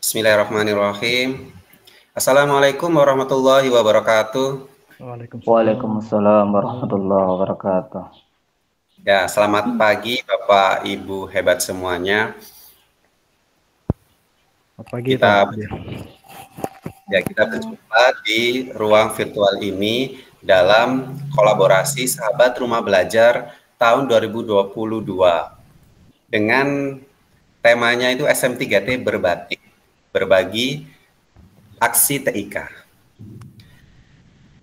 Bismillahirrahmanirrahim. Assalamualaikum warahmatullahi wabarakatuh. Waalaikumsalam warahmatullahi wabarakatuh. Ya, selamat pagi Bapak Ibu hebat semuanya. Pagi, kita berjumpa di ruang virtual ini dalam kolaborasi Sahabat Rumah Belajar tahun 2022 dengan temanya itu SM3T Berbatik, Berbagi Aksi TIK.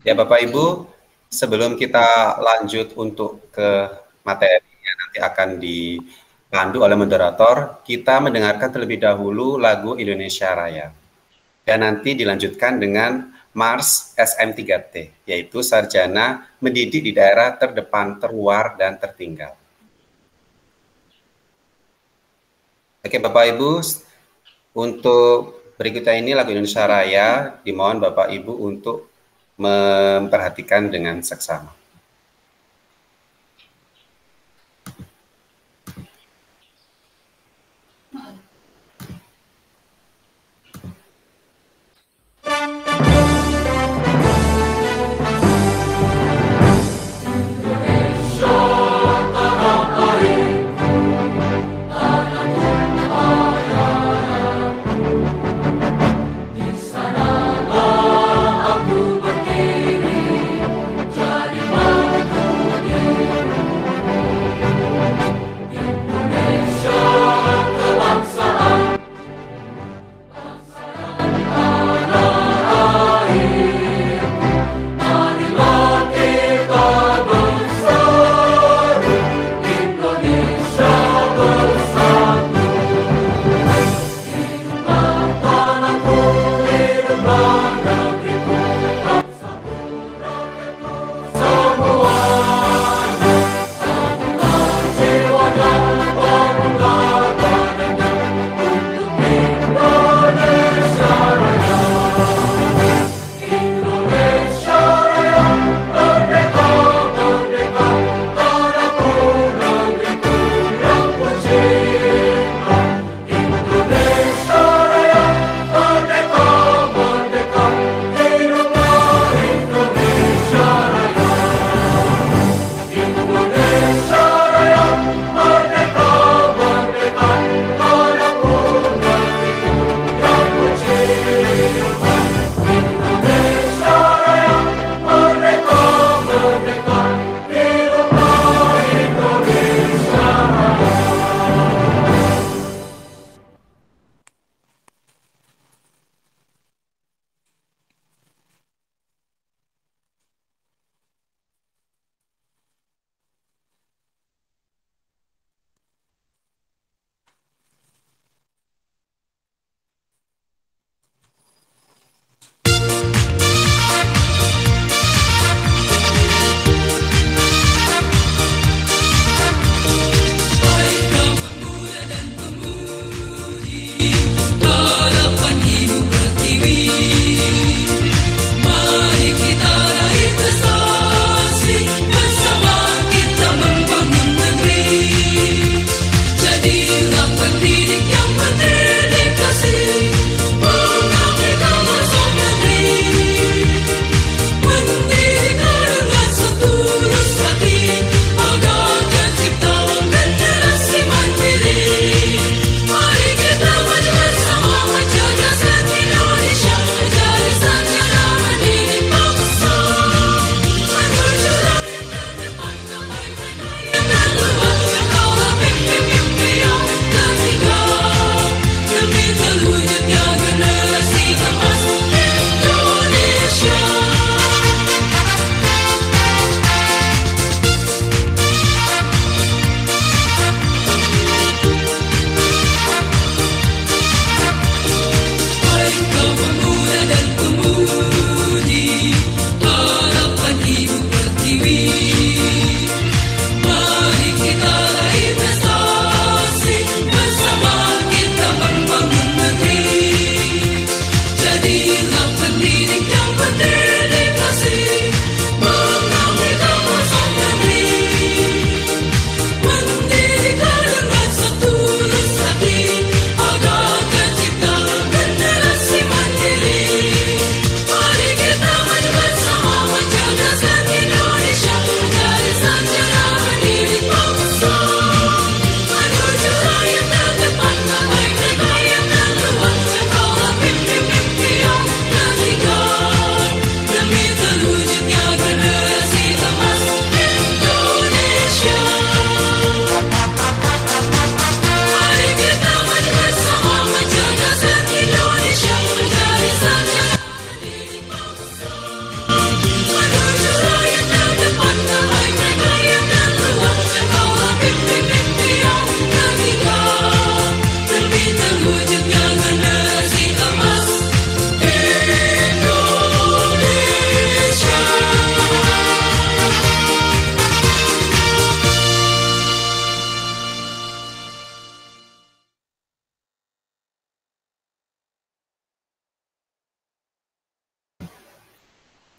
Ya Bapak Ibu, sebelum kita lanjut untuk ke materi yang nanti akan dipandu oleh moderator, kita mendengarkan terlebih dahulu lagu Indonesia Raya. Dan nanti dilanjutkan dengan Mars SM3T, yaitu sarjana mendidik di daerah terdepan, terluar, dan tertinggal. Oke Bapak Ibu, untuk berikutnya ini lagu Indonesia Raya, dimohon Bapak Ibu untuk memperhatikan dengan seksama.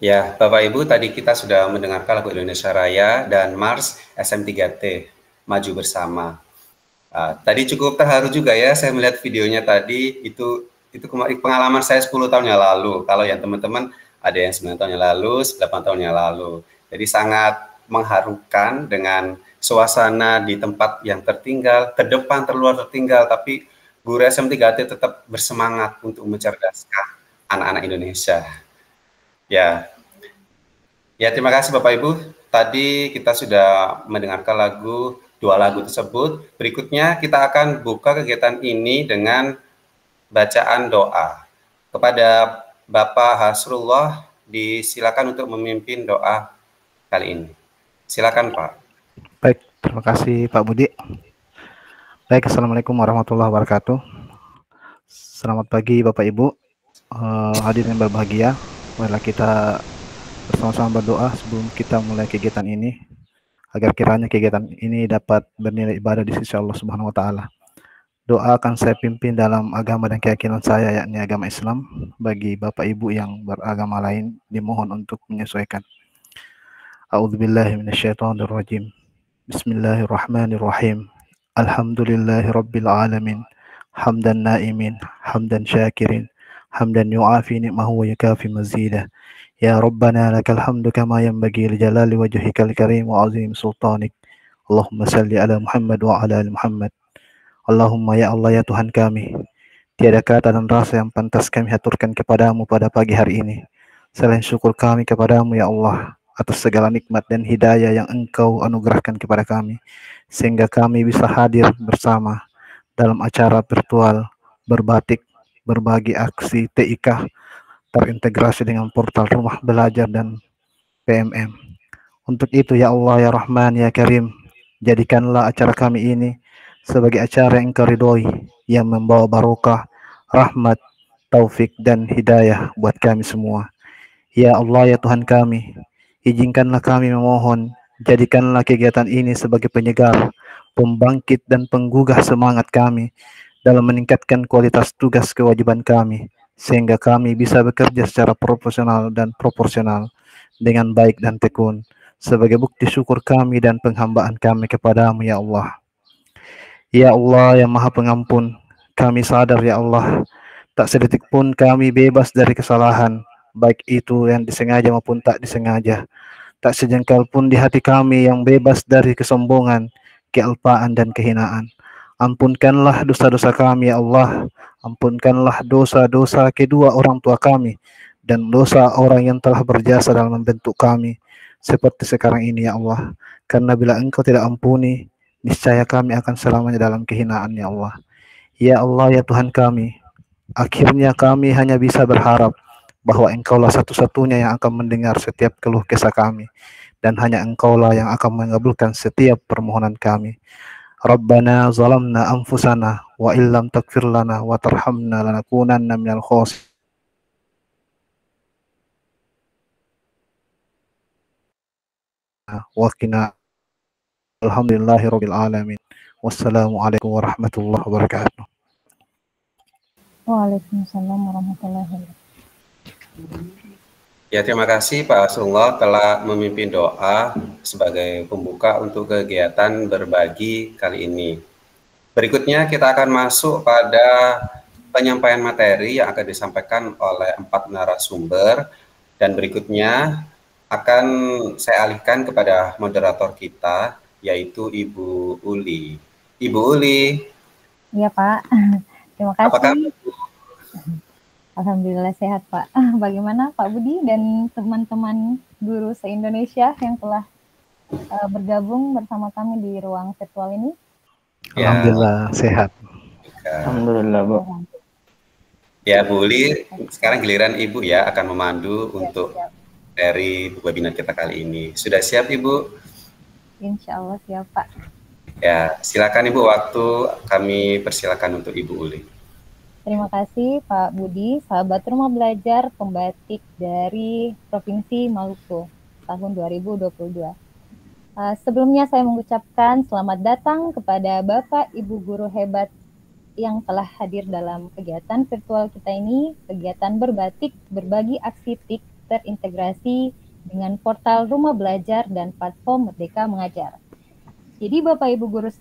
Ya, Bapak Ibu, tadi kita sudah mendengarkan lagu Indonesia Raya dan Mars SM3T, Maju Bersama. Tadi cukup terharu juga ya, saya melihat videonya tadi, itu pengalaman saya 10 tahun yang lalu. Kalau yang teman-teman ada yang 9 tahun yang lalu, 8 tahun yang lalu. Jadi sangat mengharukan dengan suasana di tempat yang tertinggal, terdepan, terluar, tertinggal, tapi guru SM3T tetap bersemangat untuk mencerdaskan anak-anak Indonesia. Ya, ya, terima kasih Bapak Ibu. Tadi kita sudah mendengarkan dua lagu tersebut. Berikutnya kita akan buka kegiatan ini dengan bacaan doa. Kepada Bapak Hasrullah, disilakan untuk memimpin doa kali ini. Silakan Pak. Baik, terima kasih Pak Budi. Baik, Assalamualaikum warahmatullahi wabarakatuh. Selamat pagi Bapak Ibu, hadirin berbahagia. Marilah kita bersama-sama berdoa sebelum kita mulai kegiatan ini, agar kiranya kegiatan ini dapat bernilai ibadah di sisi Allah Subhanahu wa Ta'ala. Doa akan saya pimpin dalam agama dan keyakinan saya, yakni agama Islam. Bagi Bapak Ibu yang beragama lain, dimohon untuk menyesuaikan. A'udzubillahi minasyaitonirrajim. Bismillahirrahmanirrahim. Alhamdulillahirabbil alamin. Hamdan naimin, hamdan syakirin, hamdan yu'afi ni'mahu wa yukafi mazidah. Ya Rabbana lakal hamdu kama yanbaghi li jalali wajhikal karim wa azim sultanik. Allahumma salli ala Muhammad wa ala ali Muhammad. Allahumma ya Allah ya Tuhan kami, tiada kata dan rasa yang pantas kami haturkan kepadamu pada pagi hari ini selain syukur kami kepadamu ya Allah atas segala nikmat dan hidayah yang Engkau anugerahkan kepada kami, sehingga kami bisa hadir bersama dalam acara virtual berbatik berbagi aksi TIK terintegrasi dengan portal Rumah Belajar dan PMM. Untuk itu ya Allah ya Rahman ya Karim, jadikanlah acara kami ini sebagai acara yang Engkau ridhoi, yang membawa barokah, rahmat, taufik dan hidayah buat kami semua. Ya Allah ya Tuhan kami, izinkanlah kami memohon, jadikanlah kegiatan ini sebagai penyegar, pembangkit dan penggugah semangat kami dalam meningkatkan kualitas tugas kewajiban kami, sehingga kami bisa bekerja secara profesional dan proporsional dengan baik dan tekun, sebagai bukti syukur kami dan penghambaan kami kepadamu ya Allah. Ya Allah yang Maha Pengampun, kami sadar ya Allah, tak sedetik pun kami bebas dari kesalahan, baik itu yang disengaja maupun tak disengaja. Tak sejengkal pun di hati kami yang bebas dari kesombongan, kealpaan dan kehinaan. Ampunkanlah dosa-dosa kami ya Allah, ampunkanlah dosa-dosa kedua orang tua kami, dan dosa orang yang telah berjasa dalam membentuk kami, seperti sekarang ini ya Allah. Karena bila Engkau tidak ampuni, niscaya kami akan selamanya dalam kehinaan ya Allah. Ya Allah ya Tuhan kami, akhirnya kami hanya bisa berharap bahwa Engkaulah satu-satunya yang akan mendengar setiap keluh kesah kami, dan hanya Engkaulah yang akan mengabulkan setiap permohonan kami. Rabbana zalamna anfusana wa illam taghfir lana wa tarhamna lanakunanna minal khasirin. Wa qina alhamdulillahirabbil alamin. Wassalamualaikum warahmatullahi wabarakatuh. Waalaikumsalam warahmatullahi wabarakatuh. Ya, terima kasih Pak Hasrullah telah memimpin doa sebagai pembuka untuk kegiatan berbagi kali ini. Berikutnya kita akan masuk pada penyampaian materi yang akan disampaikan oleh 4 narasumber, dan berikutnya akan saya alihkan kepada moderator kita, yaitu Ibu Uli. Ibu Uli. Iya Pak, terima kasih. Apakah Alhamdulillah sehat Pak. Bagaimana Pak Budi dan teman-teman guru se-Indonesia yang telah bergabung bersama kami di ruang virtual ini? Ya, alhamdulillah sehat. Alhamdulillah Bu. Ya Bu Uli, sekarang giliran Ibu ya akan memandu untuk dari webinar kita kali ini. Sudah siap Ibu? Insya Allah siap Pak. Ya, silakan Ibu, waktu kami persilakan untuk Ibu Uli. Terima kasih Pak Budi, sahabat Rumah Belajar Pembatik dari Provinsi Maluku tahun 2022. Sebelumnya saya mengucapkan selamat datang kepada Bapak Ibu guru hebat yang telah hadir dalam kegiatan virtual kita ini, kegiatan berbatik berbagi aksi TIK terintegrasi dengan portal Rumah Belajar dan platform Merdeka Mengajar. Jadi Bapak Ibu guru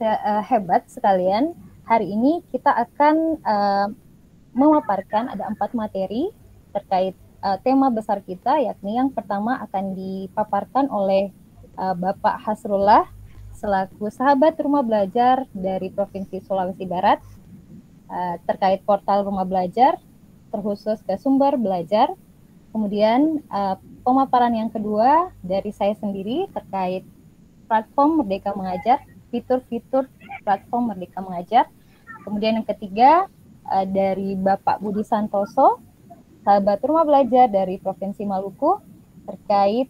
hebat sekalian, hari ini kita akan memaparkan ada 4 materi terkait tema besar kita, yakni yang pertama akan dipaparkan oleh Bapak Hasrullah selaku sahabat Rumah Belajar dari Provinsi Sulawesi Barat terkait portal Rumah Belajar terkhusus ke sumber belajar. Kemudian pemaparan yang kedua dari saya sendiri terkait platform Merdeka Mengajar, fitur-fitur platform Merdeka Mengajar. Kemudian yang ketiga dari Bapak Budi Santoso, sahabat Rumah Belajar dari Provinsi Maluku, terkait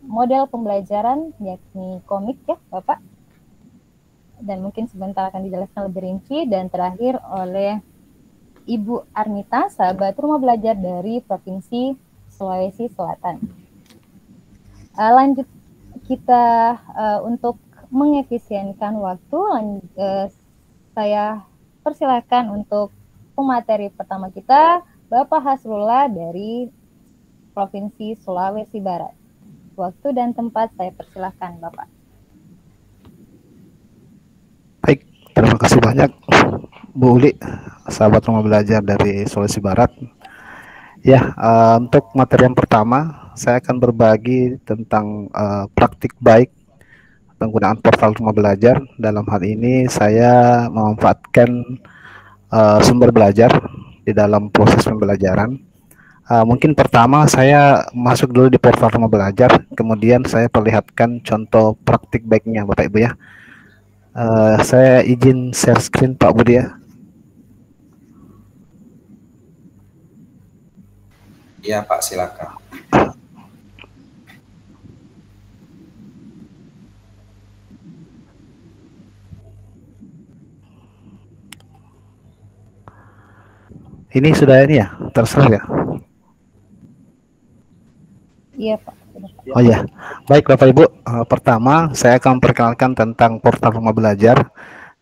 model pembelajaran yakni komik ya Bapak. Dan mungkin sebentar akan dijelaskan lebih rinci. Dan terakhir oleh Ibu Arnita, sahabat Rumah Belajar dari Provinsi Sulawesi Selatan. Lanjut kita untuk mengefisienkan waktu, saya persilakan untuk pemateri pertama kita, Bapak Hasrullah dari Provinsi Sulawesi Barat. Waktu dan tempat saya persilakan Bapak. Baik, terima kasih banyak Bu Uli, sahabat Rumah Belajar dari Sulawesi Barat. Ya, untuk materi yang pertama, saya akan berbagi tentang praktik baik penggunaan portal Rumah Belajar. Dalam hal ini saya memanfaatkan sumber belajar di dalam proses pembelajaran. Mungkin pertama saya masuk dulu di portal Rumah Belajar, kemudian saya perlihatkan contoh praktik baiknya Bapak Ibu ya. Saya izin share screen Pak Budi ya. Iya Pak, silakan. Ini sudah ini ya, terserah ya. Iya Pak. Oh ya, baik Bapak Ibu. Pertama saya akan perkenalkan tentang portal Rumah Belajar.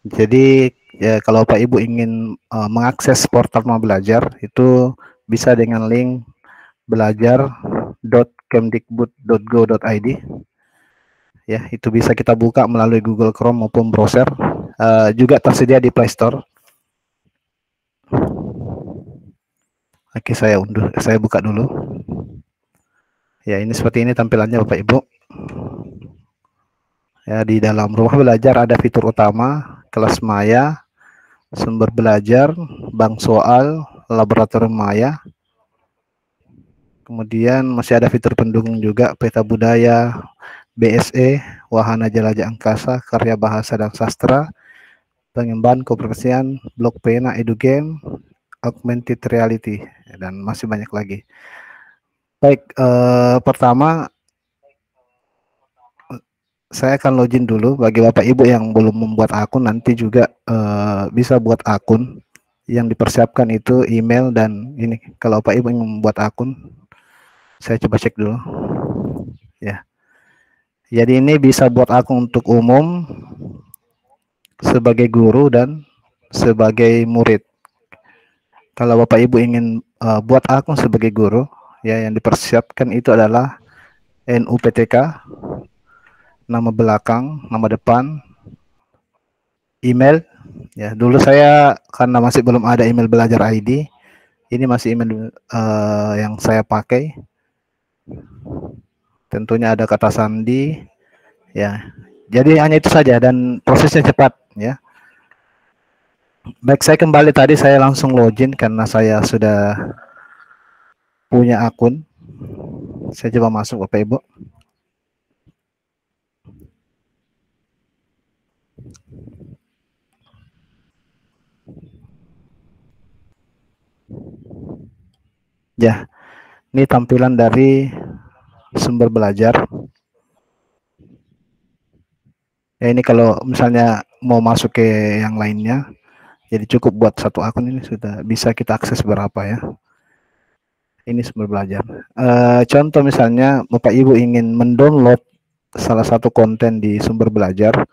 Jadi ya, kalau Bapak Ibu ingin mengakses portal Rumah Belajar itu bisa dengan link belajar.kemdikbud.go.id. Ya, itu bisa kita buka melalui Google Chrome maupun browser. Juga tersedia di Play Store. Oke, saya unduh, saya buka dulu. Ya, ini seperti ini tampilannya Bapak Ibu. Ya, di dalam Rumah Belajar ada fitur utama, kelas maya, sumber belajar, bank soal, laboratorium maya. Kemudian masih ada fitur pendukung juga, peta budaya, BSE, wahana jelajah angkasa, karya bahasa dan sastra, pengembangan koperasian, blog pena, edugame, augmented reality, dan masih banyak lagi. Baik, pertama saya akan login dulu. Bagi Bapak Ibu yang belum membuat akun, nanti juga bisa buat akun. Yang dipersiapkan itu email dan ini. Kalau Bapak Ibu ingin membuat akun, saya coba cek dulu. Ya. Jadi ini bisa buat akun untuk umum, sebagai guru dan sebagai murid. Kalau Bapak Ibu ingin buat akun sebagai guru, ya yang dipersiapkan itu adalah NUPTK, nama belakang, nama depan, email. Ya, dulu saya karena masih belum ada email belajar ID, ini masih email yang saya pakai. Tentunya ada kata sandi, ya. Jadi hanya itu saja dan prosesnya cepat, ya. Baik, saya kembali tadi, saya langsung login karena saya sudah punya akun. Saya coba masuk Bapak Ibu. Ya, ini tampilan dari sumber belajar. Ya, ini kalau misalnya mau masuk ke yang lainnya, jadi cukup buat satu akun ini sudah bisa kita akses berapa ya. Ini sumber belajar. Contoh misalnya Bapak Ibu ingin mendownload salah satu konten di sumber belajar,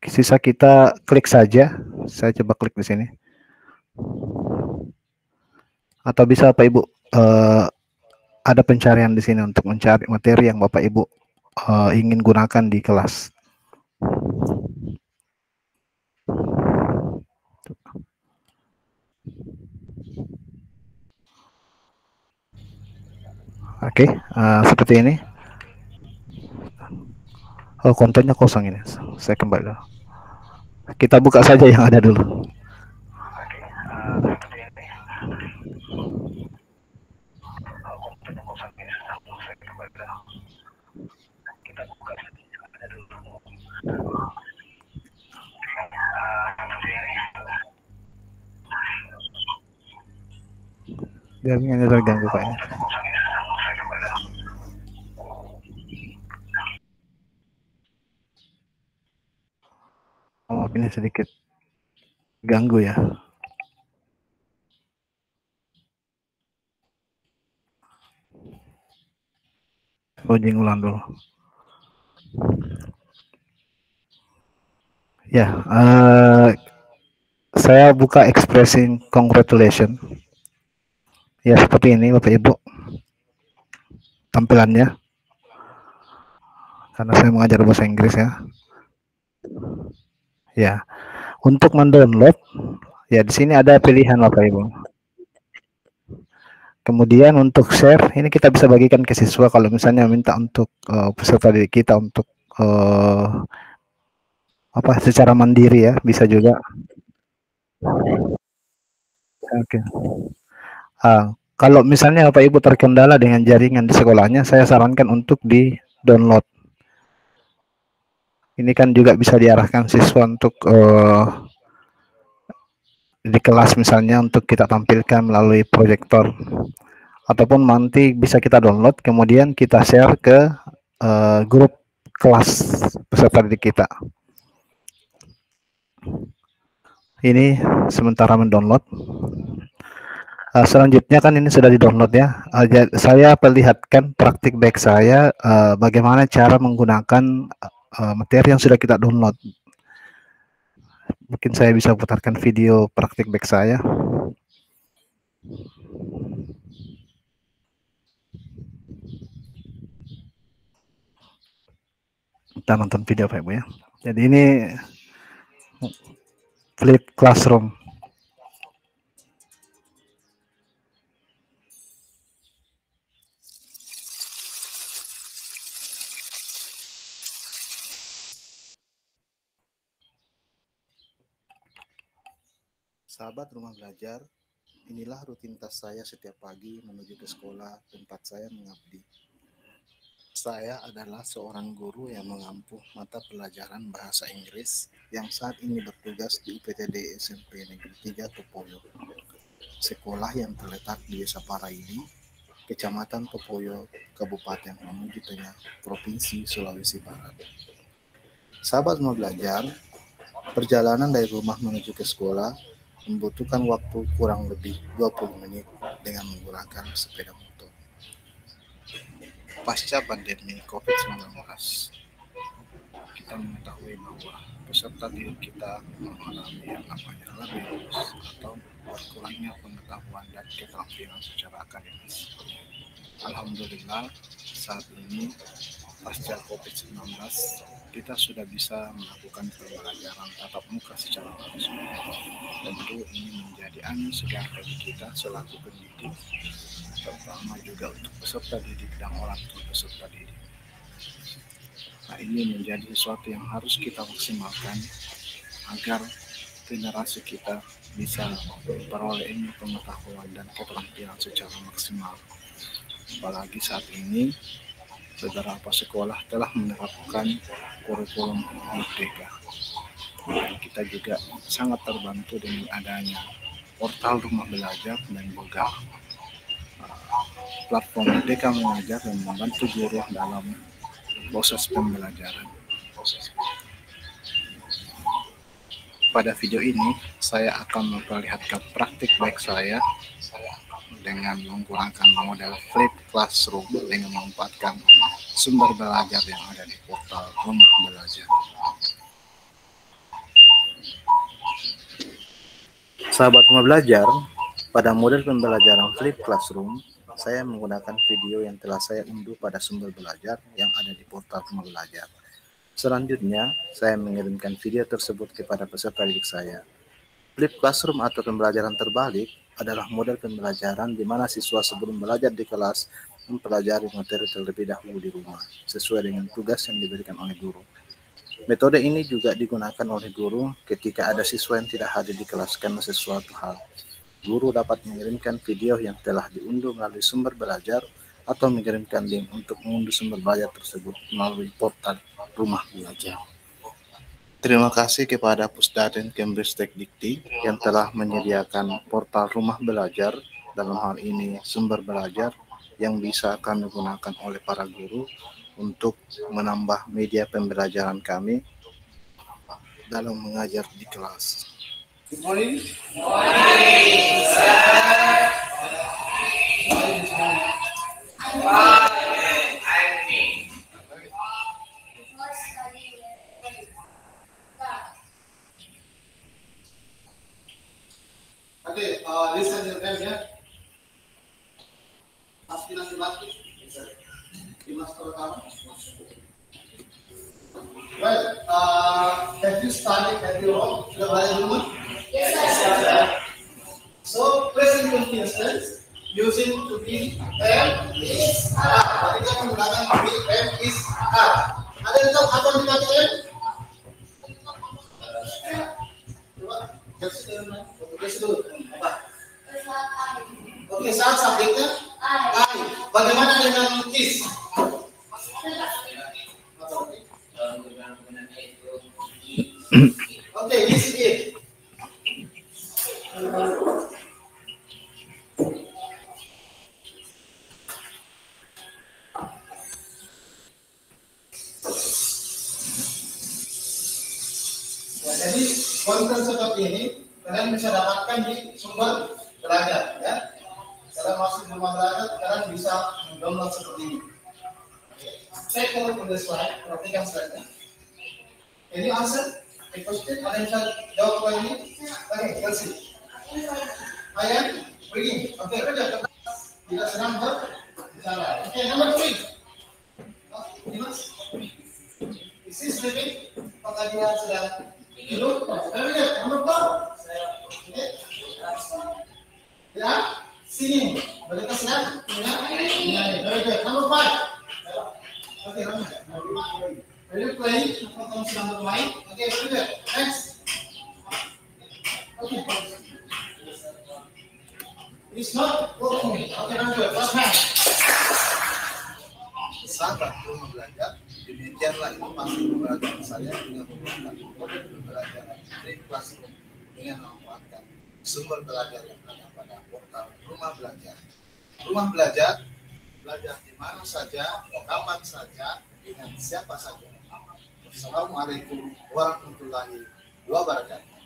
sisa kita klik saja. Saya coba klik di sini. Atau bisa Bapak Ibu ada pencarian di sini untuk mencari materi yang Bapak Ibu ingin gunakan di kelas. Oke, seperti ini. Oh, kontennya kosong ini. Saya kembali dulu. Kita buka saja yang ada dulu. Jaringannya terganggu kayaknya. Oh, ini sedikit ganggu ya. Loading ulang dulu. Ya, saya buka expressing congratulation. Ya, seperti ini Bapak Ibu tampilannya. Karena saya mengajar bahasa Inggris ya. Ya, untuk mendownload, ya di sini ada pilihan Bapak Ibu. Kemudian untuk share, ini kita bisa bagikan ke siswa kalau misalnya minta untuk peserta didik kita untuk secara mandiri ya, bisa juga. Oke. Kalau misalnya Bapak Ibu terkendala dengan jaringan di sekolahnya, saya sarankan untuk di download. Ini kan juga bisa diarahkan siswa untuk di kelas misalnya untuk kita tampilkan melalui proyektor, ataupun nanti bisa kita download kemudian kita share ke grup kelas peserta didik kita. Ini sementara mendownload. Selanjutnya kan ini sudah di-download ya. Saya perlihatkan praktik baik saya bagaimana cara menggunakan materi yang sudah kita download. Mungkin saya bisa putarkan video praktik baik saya. Kita nonton video Pak Ibu ya. Jadi ini Flip Classroom. Sahabat rumah belajar, inilah rutinitas saya setiap pagi menuju ke sekolah tempat saya mengabdi. Saya adalah seorang guru yang mengampu mata pelajaran bahasa Inggris yang saat ini bertugas di UPTD SMP Negeri 3 Topoyo. Sekolah yang terletak di Desa Paraili, Kecamatan Topoyo, Kabupaten Mamuju Tengah, Provinsi Sulawesi Barat. Sahabat mau belajar, perjalanan dari rumah menuju ke sekolah membutuhkan waktu kurang lebih 20 menit dengan menggunakan sepeda motor. Pasca pandemi COVID-19, kita mengetahui bahwa peserta didik kita mengalami yang namanya labelus atau berkurangnya pengetahuan dan keterampilan secara akademis. Alhamdulillah, saat ini pasca COVID-19 kita sudah bisa melakukan pembelajaran tatap muka secara langsung. Tentu ini menjadi angin segar bagi kita selaku pendidik, terutama juga untuk peserta didik dan orang tua peserta didik. Nah, ini menjadi sesuatu yang harus kita maksimalkan agar generasi kita bisa memperoleh ilmu pengetahuan dan keterampilan secara maksimal. Apalagi saat ini beberapa sekolah telah menerapkan kurikulum Merdeka. Dan kita juga sangat terbantu dengan adanya portal rumah belajar dan juga platform Merdeka Mengajar yang membantu guru dalam proses pembelajaran. Pada video ini, saya akan memperlihatkan praktik baik saya dengan menggunakan model Flip Classroom dengan memanfaatkan sumber belajar yang ada di portal rumah belajar. Sahabat rumah belajar, pada model pembelajaran Flip Classroom, saya menggunakan video yang telah saya unduh pada sumber belajar yang ada di portal Rumah Belajar. Selanjutnya, saya mengirimkan video tersebut kepada peserta didik saya. Flip classroom atau pembelajaran terbalik adalah model pembelajaran di mana siswa sebelum belajar di kelas mempelajari materi terlebih dahulu di rumah, sesuai dengan tugas yang diberikan oleh guru. Metode ini juga digunakan oleh guru ketika ada siswa yang tidak hadir di kelas karena sesuatu hal. Guru dapat mengirimkan video yang telah diunduh melalui sumber belajar atau mengirimkan link untuk mengunduh sumber belajar tersebut melalui portal Rumah Belajar. Terima kasih kepada Pusdatin Kemristek-Dikti yang telah menyediakan portal Rumah Belajar, dalam hal ini sumber belajar yang bisa kami gunakan oleh para guru untuk menambah media pembelajaran kami dalam mengajar di kelas. Good morning. Okay, listen to them here. Aspirasi laki, Dimas pertama. Well, have you studied at your home? Sudah belajar di rumah? Yes, sir. So, present continuous tense using to be am is are. Ketika menggunakan to be am is are. Ada yang tahu apa yang dimaksud am? Apa? Oke, saat subjeknya I. Bagaimana dengan is? Oke, is it. Ya, jadi konten seperti ini kalian bisa dapatkan di sumber belajar, ya. Sekarang masuk di Rumah Belajar, kalian bisa mendownload seperti ini. Saya kalau ke slide, perhatikan slide-nya. Ini answer, the question, ada yang bisa jawab soal ini? Oke, let's see. Ayat, begini. Oke, kerja. Tidak senang berbicara. Oke, nomor 3. Ini mas. Is this living? Apakah dia sedang hidup? Nomor 4. Oke. Ya, singing. Mereka sedang menyanyi. Very good. Nomor 5. Oke, nomor. Are you playing? Apakah kamu sedang bermain? Oke, very good. Next. Oke. It's not working. Oke, lanjut. Last hand. Sahabat Rumah Belajar, demikianlah informasi pembelajaran saya dengan menggunakan metode pembelajaran dari classroom dengan memanfaatkan sumber belajar yang ada pada portal Rumah Belajar. Rumah Belajar, belajar di mana saja, kapan saja, dengan siapa saja. Assalamualaikum warahmatullahi wabarakatuh.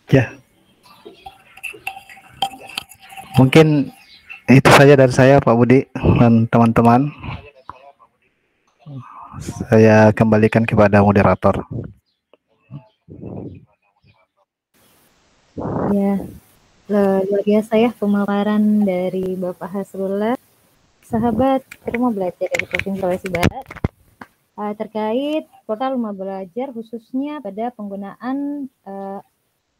Ya, mungkin itu saja dari saya, Pak Budi dan teman-teman. Saya kembalikan kepada moderator. Ya, luar biasa ya pemaparan dari Bapak Hasrullah, sahabat Rumah Belajar dari Provinsi Sulawesi Barat, terkait portal Rumah Belajar khususnya pada penggunaan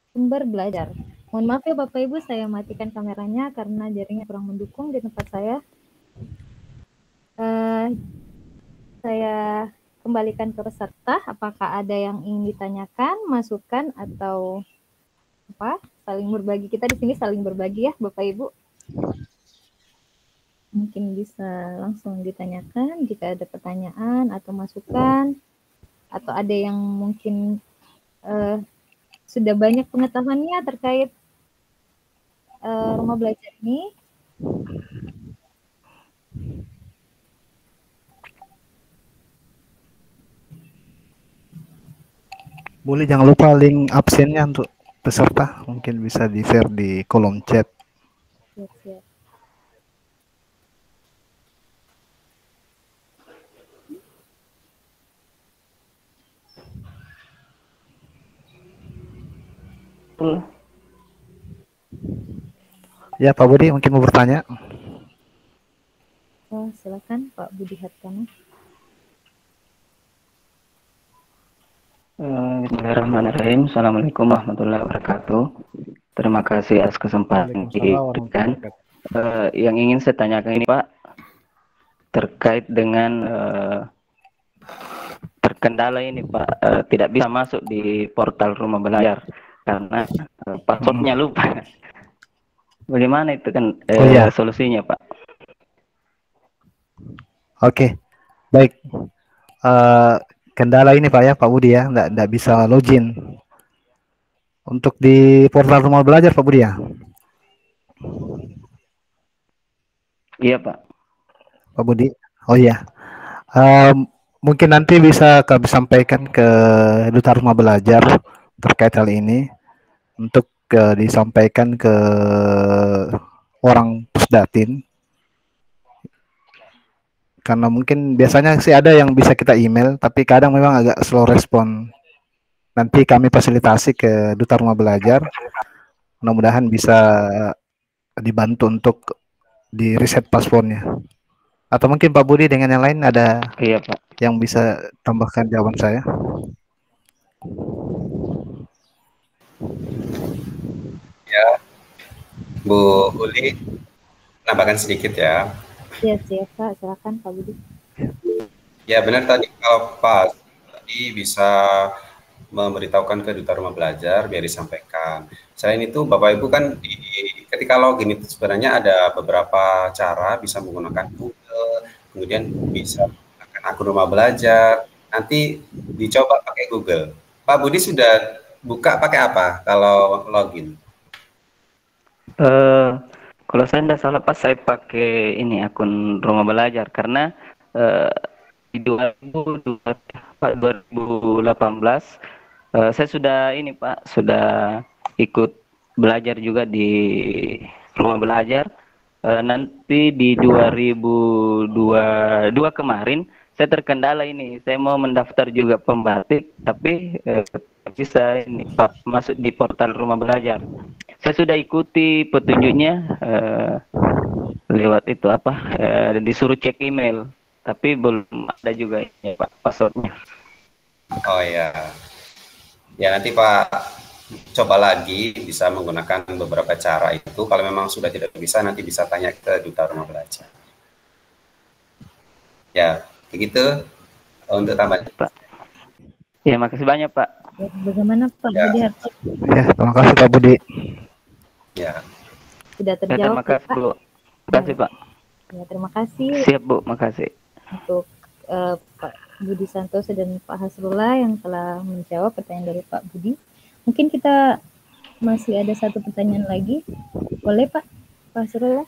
sumber belajar. Mohon maaf ya Bapak Ibu, saya matikan kameranya karena jaringnya kurang mendukung di tempat saya. Saya kembalikan ke peserta. Apakah ada yang ingin ditanyakan, masukan atau apa? Saling berbagi. Kita di sini saling berbagi ya Bapak Ibu. Mungkin bisa langsung ditanyakan jika ada pertanyaan atau masukan, atau ada yang mungkin sudah banyak pengetahuannya terkait Rumah Belajar ini. Boleh jangan lupa link absennya untuk peserta, mungkin bisa di-share di kolom chat. Siap. Ya, Pak Budi mungkin mau bertanya. Oh, silakan Pak Budi Hartono. Bismillahirrahmanirrahim. Assalamualaikum warahmatullahi wabarakatuh. Terima kasih atas kesempatan diberikan. Yang ingin saya tanyakan ini Pak, terkait dengan terkendala ini Pak, tidak bisa masuk di portal Rumah Belajar karena passwordnya lupa. Bagaimana itu kan solusinya Pak? Oke, baik. Kendala ini Pak ya, Pak Budi ya, nggak bisa login untuk di portal Rumah Belajar Pak Budi ya. Iya Pak. Pak Budi. Oh iya. Mungkin nanti bisa kami sampaikan ke Duta Rumah Belajar terkait hal ini untuk disampaikan ke orang Pusdatin. Karena mungkin biasanya sih ada yang bisa kita email, tapi kadang memang agak slow respon. Nanti kami fasilitasi ke Duta Rumah Belajar. Mudah-mudahan bisa dibantu untuk di reset passwordnya. Atau mungkin Pak Budi dengan yang lain ada Pak yang bisa tambahkan jawaban saya? Ya, Bu Uli, tambahkan sedikit ya. Iya, siap Pak. Silakan Pak Budi. Ya benar tadi kalau Pak tadi bisa memberitahukan ke Duta Rumah Belajar biar disampaikan. Selain itu Bapak Ibu kan ketika login itu sebenarnya ada beberapa cara, bisa menggunakan Google, kemudian bisa menggunakan akun Rumah Belajar. Nanti dicoba pakai Google. Pak Budi sudah buka pakai apa kalau login? Kalau saya tidak salah Pak, saya pakai ini akun Rumah Belajar karena di 2018 saya sudah ini Pak, sudah ikut belajar juga di Rumah Belajar. Nanti di 2022 kemarin saya terkendala ini, saya mau mendaftar juga pembatik, tapi bisa ini Pak masuk di portal Rumah Belajar. Saya sudah ikuti petunjuknya lewat itu apa, disuruh cek email, tapi belum ada juga ya, Pak, passwordnya. Oh ya, ya nanti Pak coba lagi, bisa menggunakan beberapa cara itu. Kalau memang sudah tidak bisa, nanti bisa tanya ke Duta Rumah Belajar. Ya, begitu untuk tambahan. Pak. Ya, makasih banyak Pak. Ya, bagaimana Pak Budi Hartono? Ya, terima kasih Pak Budi. Ya. Sudah terjawab terima kasih Pak. Bu. Terima kasih Pak. Ya, terima kasih. Siap Bu, makasih. Untuk Pak Budi Santoso dan Pak Hasrullah yang telah menjawab pertanyaan dari Pak Budi. Mungkin kita masih ada satu pertanyaan lagi. Boleh Pak Hasrullah?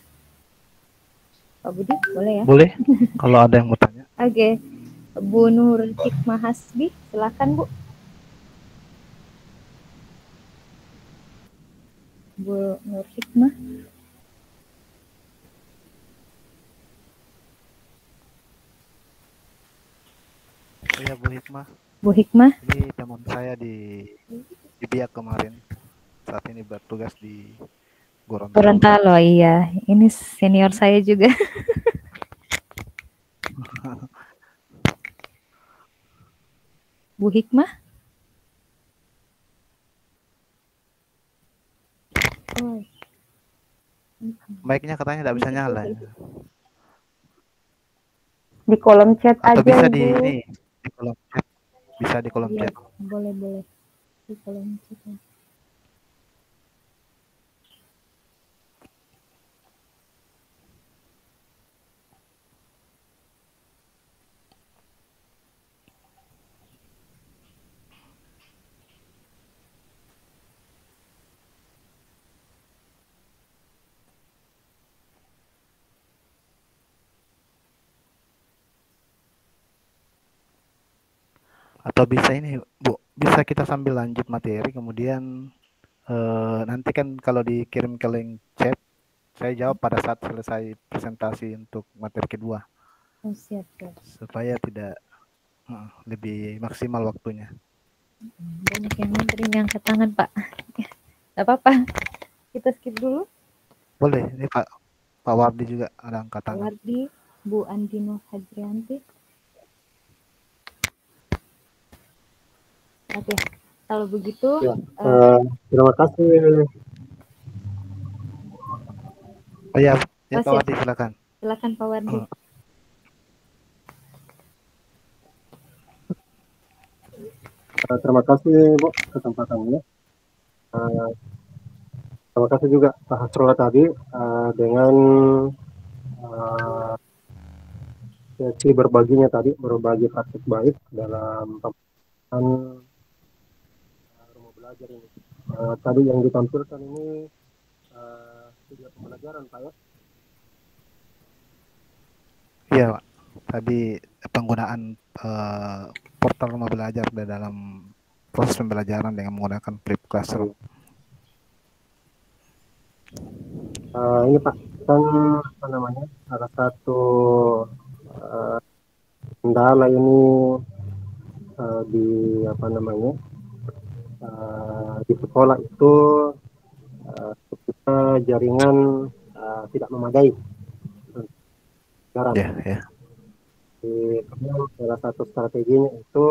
Pak Budi, boleh ya? Boleh, kalau ada yang mau tanya. Oke. Bu Nur Hikmah Hasbi, silakan Bu. Bu Nur Hikmah. Iya Bu Hikmah. Bu Hikmah. Ini teman saya di Biak kemarin. Saat ini bertugas di Gorontalo. Gorontalo, iya. Ini senior saya juga. Bu Hikmah. Oh. Mic-nya katanya tidak bisa nyala. Di kolom chat atau aja bisa Ibu. di kolom chat. Bisa di kolom Iya, chat. boleh. Di kolom chat. Atau bisa ini Bu, bisa kita sambil lanjut materi, kemudian nanti kan kalau dikirim ke link chat, saya jawab pada saat selesai presentasi untuk materi kedua. Oh, siap. Supaya tidak lebih maksimal waktunya. Banyak yang ngantri, angkat tangan Pak. Gak apa-apa. Kita skip dulu. Boleh, ini Pak Wardi juga ada angkat Pak tangan. Wardi, Bu Andino Hadrianti. Oke, kalau begitu. Ya, terima kasih. Oh ya, ya Mas Pak ya, Wardi silakan. silakan Pak Wardi. Terima kasih Bu kesempatannya. Terima kasih juga Pak Hasrullah tadi dengan sesi berbaginya tadi, berbagi praktik baik dalam pembuatan rumah belajar ini. Tadi yang ditampilkan ini video pembelajaran Pak ya. Iya Pak, tadi penggunaan portal rumah belajar dalam proses pembelajaran dengan menggunakan Flip Classroom. Ini Pak, kan apa namanya, salah satu kendala ini di apa namanya di sekolah itu kita jaringan tidak memadai. Ya. Salah satu strateginya itu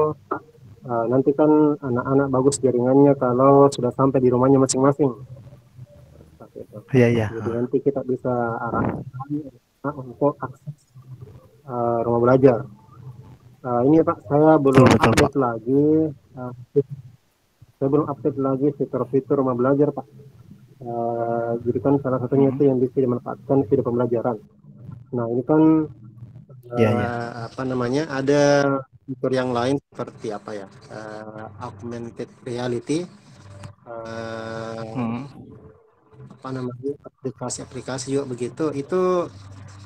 nanti kan anak-anak bagus jaringannya kalau sudah sampai di rumahnya masing-masing. Iya. Jadi nanti kita bisa arahkan untuk akses rumah belajar. Ini Pak, saya belum update lagi. Saya belum update lagi fitur-fitur rumah belajar Pak. Jadi kan salah satunya itu yang bisa dimanfaatkan video pembelajaran. Nah ini kan apa namanya, ada fitur yang lain seperti apa ya, augmented reality, apa namanya, aplikasi-aplikasi juga begitu. Itu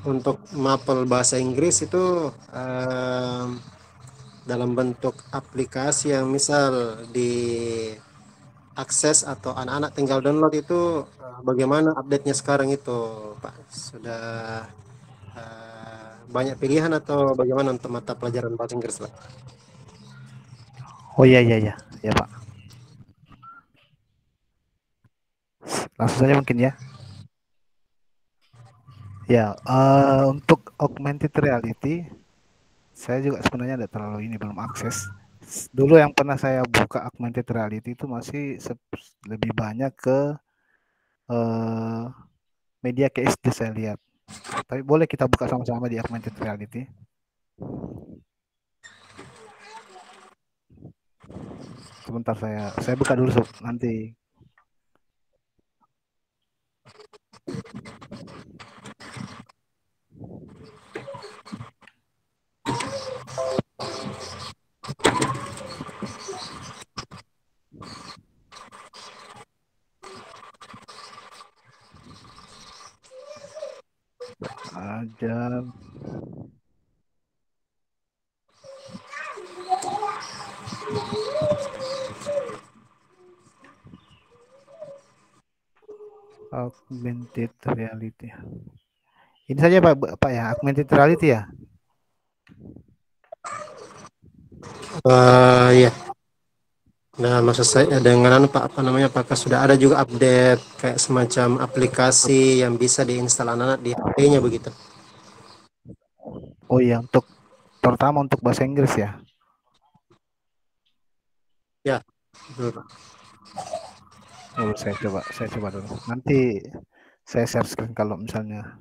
untuk mapel bahasa Inggris itu dalam bentuk aplikasi yang misal di akses atau anak-anak tinggal download itu, bagaimana update-nya sekarang itu Pak? Sudah banyak pilihan atau bagaimana untuk mata pelajaran bahasa Inggris Pak? Oh iya Pak. Langsung saja mungkin ya. Ya, untuk augmented reality, saya juga sebenarnya tidak terlalu belum akses. Dulu yang pernah saya buka augmented reality itu masih lebih banyak ke media KSD saya lihat. Tapi boleh kita buka sama-sama di augmented reality. Sebentar saya buka dulu nanti. Ada augmented reality. Ini saja Pak ya, augmented reality ya. Ya. Nah, maksud saya dengan Pak, apa namanya, apakah sudah ada juga update kayak semacam aplikasi yang bisa diinstal anak-anak di HP-nya begitu? Oh iya, terutama untuk bahasa Inggris ya. Ya, betul Pak. Oh, saya coba dulu. Nanti saya share screen kalau misalnya.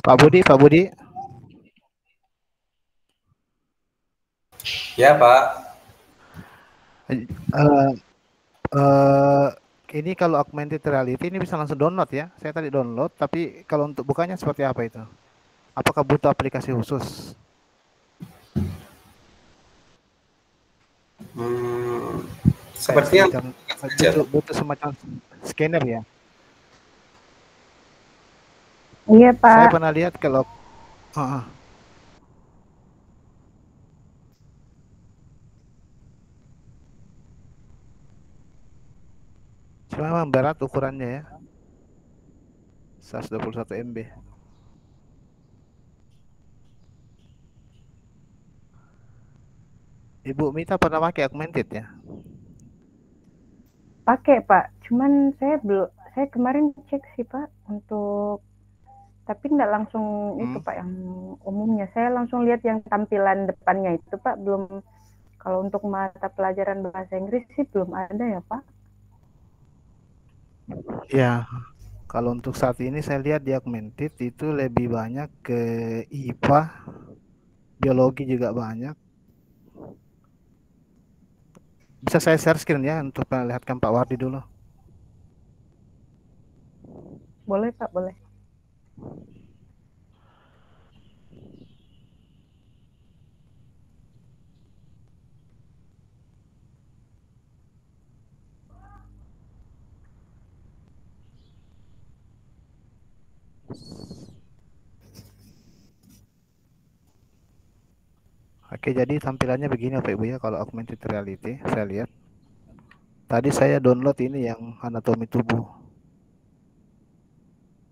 Pak Budi. Ya Pak. Ini kalau augmented reality ini bisa langsung download ya. Saya tadi download, tapi kalau untuk bukanya seperti apa itu? Apakah butuh aplikasi khusus? Sepertinya butuh semacam scanner ya. Iya, Saya Pak. pernah lihat kalau cuma memang berat ukurannya ya. 121 MB. Ibu Mita pernah pakai augmented ya? Pakai, Pak. Cuman saya kemarin cek sih, Pak, untuk tapi nggak langsung itu, Pak, yang umumnya. Saya langsung lihat yang tampilan depannya itu, Pak. Belum, kalau untuk mata pelajaran bahasa Inggris sih belum ada ya, Pak. Ya, kalau untuk saat ini saya lihat di augmented itu lebih banyak ke IPA, biologi juga banyak. Bisa saya share screen ya untuk melihatkan Pak Wardi dulu. Boleh, Pak, boleh. Oke, jadi tampilannya begini Pak Ibu ya kalau augmented reality. Saya lihat. Tadi saya download ini yang anatomi tubuh.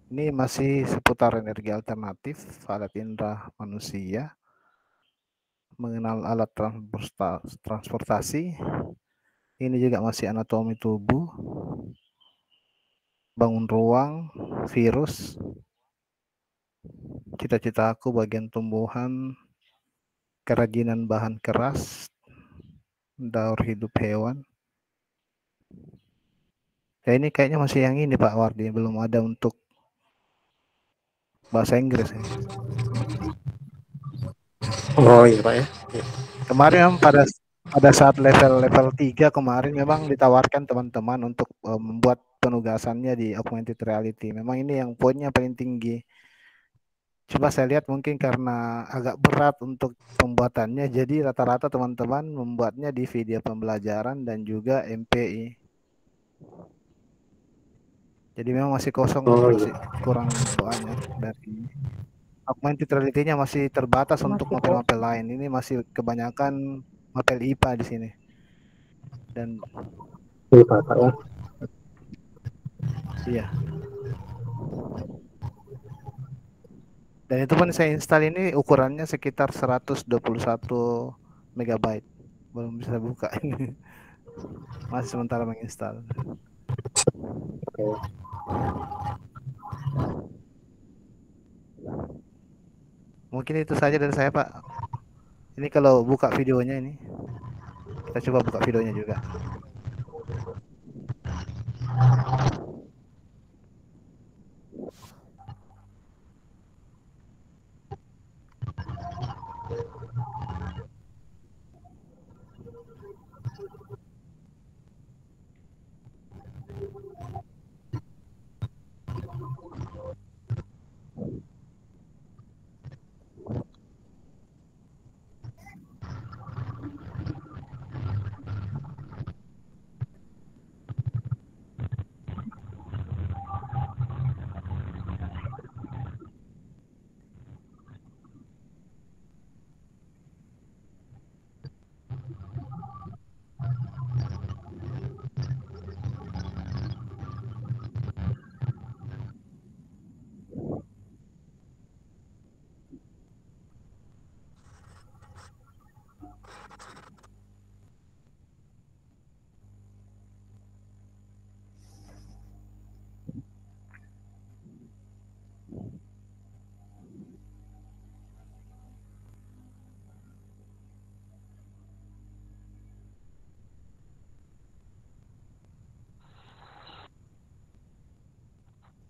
Ini masih seputar energi alternatif, alat indera manusia, mengenal alat transportasi. Ini juga masih anatomi tubuh, bangun ruang, virus, cita-cita aku bagian tumbuhan, kerajinan bahan keras, daur hidup hewan. Ya ini kayaknya masih yang ini Pak Wardi, belum ada untuk bahasa Inggris ya. Oh iya Pak ya. Kemarin memang pada saat level 3 kemarin memang ditawarkan teman-teman untuk membuat penugasannya di augmented reality. Memang ini yang poinnya paling tinggi. Coba saya lihat mungkin karena agak berat untuk pembuatannya, jadi rata-rata teman-teman membuatnya di video pembelajaran dan juga MPI. Jadi memang masih kosong, masih kurang banyak dari augmented reality-nya masih terbatas untuk mapel-mapel lain. Ini masih kebanyakan mapel IPA di sini. Dan IPA Pak ya. Iya. Dan itu pun saya install ini ukurannya sekitar 121 megabyte. Belum bisa buka ini. Masih sementara menginstal. Mungkin itu saja dari saya Pak. Ini kalau buka videonya ini. Kita coba buka videonya juga.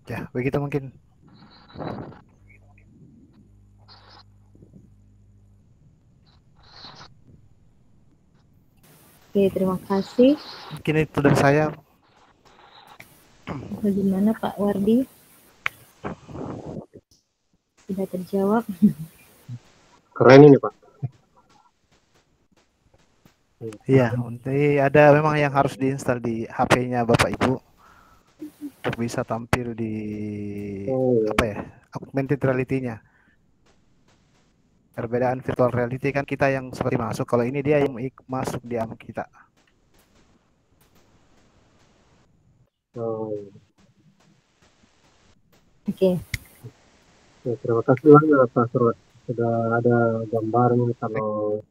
Ya, begitu mungkin. Oke, terima kasih. Mungkin itu dari saya. Bagaimana Pak Wardi? Sudah terjawab. Keren ini Pak. Iya, ada memang yang harus diinstal di HP-nya Bapak Ibu. untuk bisa tampil di Oh, apa ya, augmented reality-nya. Perbedaan virtual reality kan kita yang seperti masuk, kalau ini dia yang masuk di alam kita. oh. Oke. Ya, terima kasih banyak Pak Surot. Sudah ada gambarnya kalau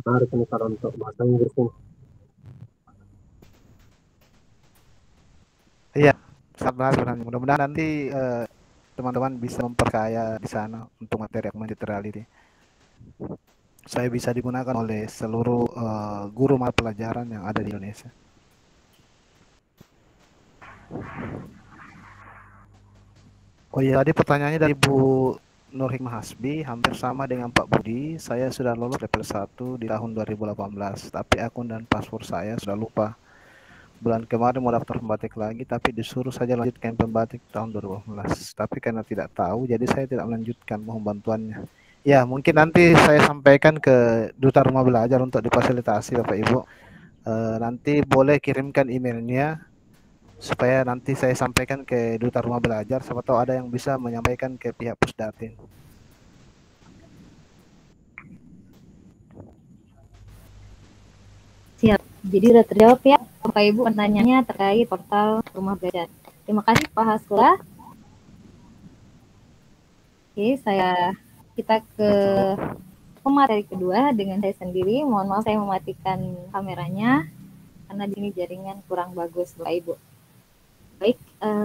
menarik ini kalau untuk bahasa Inggris ini. Iya, sabar sebenarnya. Mudah-mudahan nanti teman-teman bisa memperkaya di sana untuk materi augmented reality. Saya bisa digunakan oleh seluruh guru mata pelajaran yang ada di Indonesia. Oh iya, tadi pertanyaannya dari Bu Nur Hikmah Hasbi, hampir sama dengan Pak Budi. Saya sudah lolos level 1 di tahun 2018, tapi akun dan password saya sudah lupa. Bulan kemarin mau daftar pembatik lagi, tapi disuruh saja lanjutkan pembatik tahun 2018. Tapi karena tidak tahu, jadi saya tidak melanjutkan, mohon bantuannya. Ya, mungkin nanti saya sampaikan ke Duta Rumah Belajar untuk difasilitasi Bapak Ibu. Nanti boleh kirimkan emailnya supaya nanti saya sampaikan ke Duta Rumah Belajar, siapa tahu ada yang bisa menyampaikan ke pihak Pusdatin. Siap. Jadi sudah terjawab ya Bapak Ibu pertanyaannya terkait portal Rumah Belajar. Terima kasih Pak Hasla. Oke, kita ke pemateri kedua dengan saya sendiri. Mohon maaf saya mematikan kameranya karena di sini jaringan kurang bagus Bapak Ibu. Baik,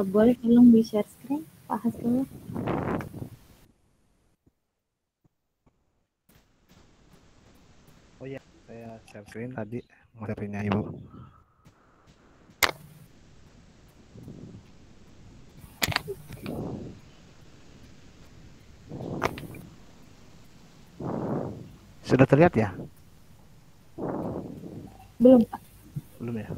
boleh tolong di share screen Pak Hasla. Oh iya, saya share screen tadi materinya Ibu. Sudah terlihat ya? Belum Pak. Belum ya?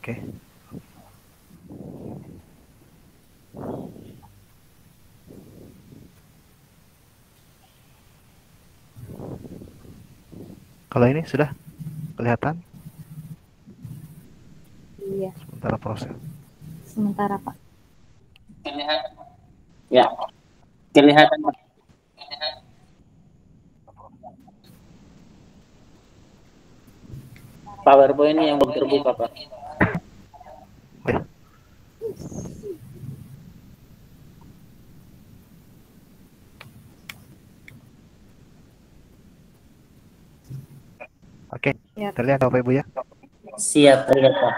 Oke. Kalau ini sudah kelihatan? Iya. Sementara proses. Sementara Pak. Ya, kelihatan Pak. PowerPoint yang belum terbuka Pak. Ya. Oke, terlihat Bapak Ibu ya? Siap, terlihat Pak.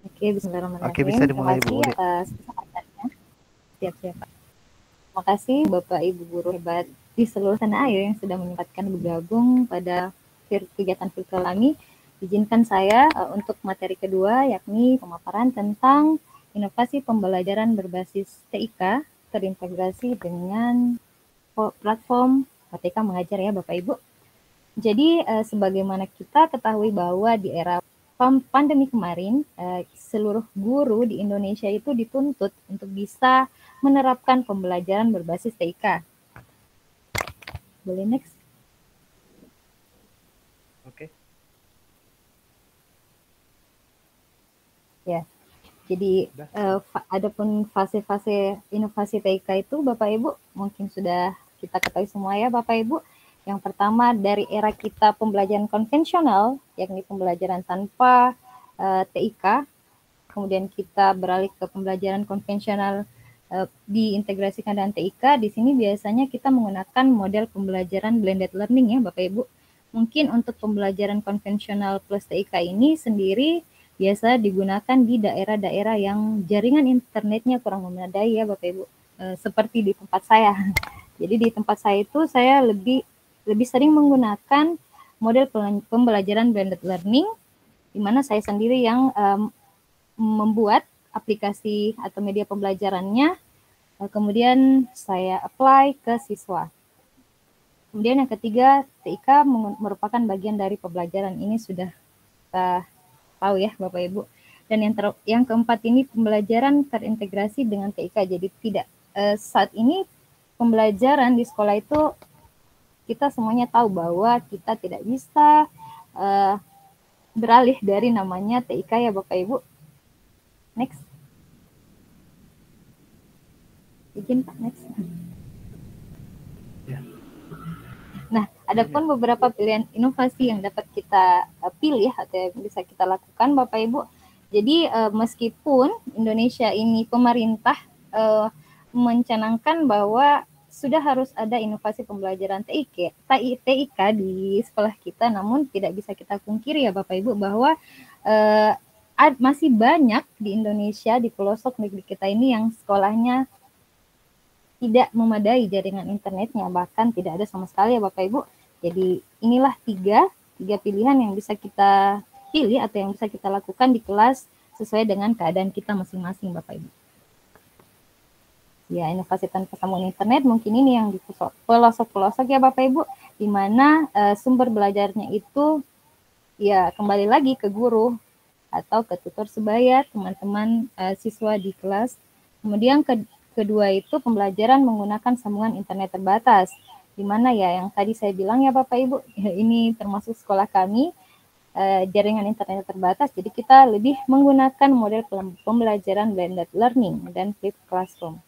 Oke, bismillahirrahmanirrahim. Oke, bisa dimulai Terima Bu. kasih atas kesempatannya. Siap-siap Pak. Terima kasih Bapak Ibu guru hebat di seluruh tanah air yang sudah menyempatkan bergabung pada kegiatan virtual kami. Izinkan saya untuk materi kedua yakni pemaparan tentang inovasi pembelajaran berbasis TIK terintegrasi dengan platform Merdeka Mengajar ya Bapak Ibu. Jadi sebagaimana kita ketahui bahwa di era pandemi kemarin seluruh guru di Indonesia itu dituntut untuk bisa menerapkan pembelajaran berbasis TIK. Boleh next? Oke. Ya. Jadi adapun fase-fase inovasi TIK itu Bapak Ibu mungkin sudah kita ketahui semua ya Bapak Ibu. Yang pertama dari era kita pembelajaran konvensional, yakni pembelajaran tanpa TIK. Kemudian kita beralih ke pembelajaran konvensional diintegrasikan dengan TIK. Di sini biasanya kita menggunakan model pembelajaran blended learning ya Bapak Ibu. Mungkin untuk pembelajaran konvensional plus TIK ini sendiri biasa digunakan di daerah-daerah yang jaringan internetnya kurang memadai ya Bapak Ibu. Seperti di tempat saya. Jadi di tempat saya itu saya lebih sering menggunakan model pembelajaran blended learning, di mana saya sendiri yang membuat aplikasi atau media pembelajarannya, kemudian saya apply ke siswa. Kemudian yang ketiga, TIK merupakan bagian dari pembelajaran, ini sudah kita tahu ya Bapak Ibu. Dan yang keempat ini pembelajaran terintegrasi dengan TIK, jadi tidak saat ini pembelajaran di sekolah itu kita semuanya tahu bahwa kita tidak bisa beralih dari namanya TIK ya Bapak Ibu. Next. Izin Pak, next. Nah, adapun beberapa pilihan inovasi yang dapat kita pilih atau yang bisa kita lakukan Bapak Ibu. Jadi meskipun Indonesia ini pemerintah mencanangkan bahwa sudah harus ada inovasi pembelajaran TIK di sekolah kita, namun tidak bisa kita pungkiri ya Bapak Ibu bahwa masih banyak di Indonesia, di pelosok negeri kita ini yang sekolahnya tidak memadai jaringan internetnya, bahkan tidak ada sama sekali ya Bapak Ibu. Jadi inilah tiga pilihan yang bisa kita pilih atau yang bisa kita lakukan di kelas sesuai dengan keadaan kita masing-masing Bapak Ibu. Ya, inovasi tanpa sambungan internet mungkin ini yang di pelosok-pelosok ya Bapak Ibu, di mana sumber belajarnya itu ya kembali lagi ke guru atau ke tutor sebaya teman-teman siswa di kelas. Kemudian kedua itu pembelajaran menggunakan sambungan internet terbatas, di mana ya yang tadi saya bilang ya Bapak Ibu, ini termasuk sekolah kami jaringan internet terbatas, jadi kita lebih menggunakan model pembelajaran blended learning dan flipped classroom.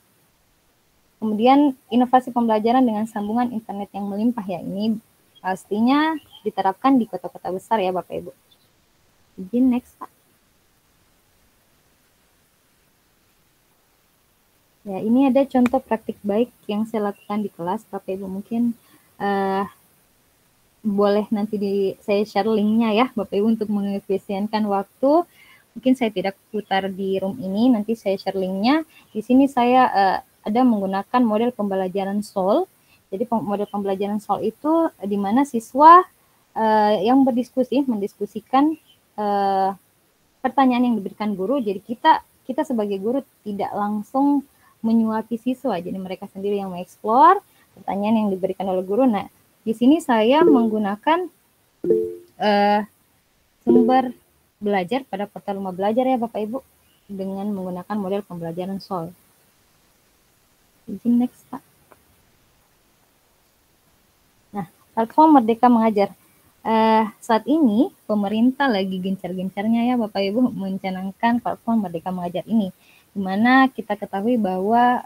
Kemudian inovasi pembelajaran dengan sambungan internet yang melimpah ya, ini pastinya diterapkan di kota-kota besar ya Bapak Ibu. Izin next Pak. Ya, ini ada contoh praktik baik yang saya lakukan di kelas, Bapak Ibu mungkin boleh nanti saya share linknya ya, Bapak Ibu untuk mengefisienkan waktu. Mungkin saya tidak putar di room ini, nanti saya share linknya. Di sini saya ada menggunakan model pembelajaran SOL. Jadi model pembelajaran SOL itu di mana siswa yang mendiskusikan pertanyaan yang diberikan guru. Jadi kita sebagai guru tidak langsung menyuapi siswa, jadi mereka sendiri yang mengeksplor pertanyaan yang diberikan oleh guru. Nah, di sini saya menggunakan sumber belajar pada portal Rumah Belajar ya Bapak Ibu, dengan menggunakan model pembelajaran SOL. Izin next Pak. Nah, platform Merdeka Mengajar. Saat ini pemerintah lagi gencar-gencarnya ya Bapak Ibu mencanangkan platform Merdeka Mengajar ini, di mana kita ketahui bahwa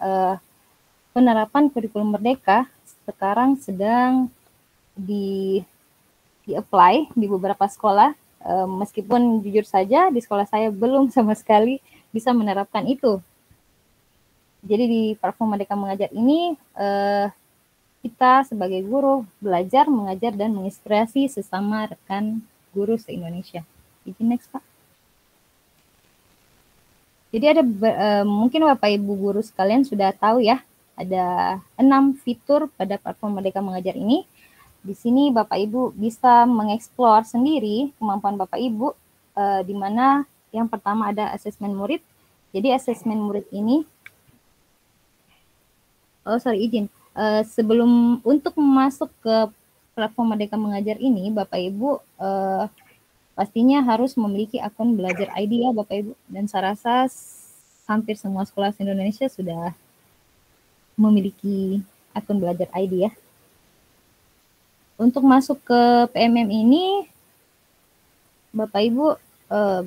penerapan kurikulum merdeka sekarang sedang di-apply di beberapa sekolah, meskipun jujur saja di sekolah saya belum sama sekali bisa menerapkan itu. Jadi di platform Merdeka Mengajar ini kita sebagai guru belajar, mengajar, dan menginspirasi sesama rekan guru se-Indonesia. Izin next Pak. Jadi ada mungkin Bapak Ibu guru sekalian sudah tahu ya, ada 6 fitur pada platform Merdeka Mengajar ini. Di sini Bapak Ibu bisa mengeksplor sendiri kemampuan Bapak Ibu, di mana yang pertama ada asesmen murid. Jadi asesmen murid ini, sebelum untuk masuk ke platform Merdeka Mengajar ini, Bapak Ibu pastinya harus memiliki akun Belajar ID ya Bapak Ibu, dan saya rasa hampir semua sekolah di Indonesia sudah memiliki akun Belajar ID ya. Untuk masuk ke PMM ini Bapak Ibu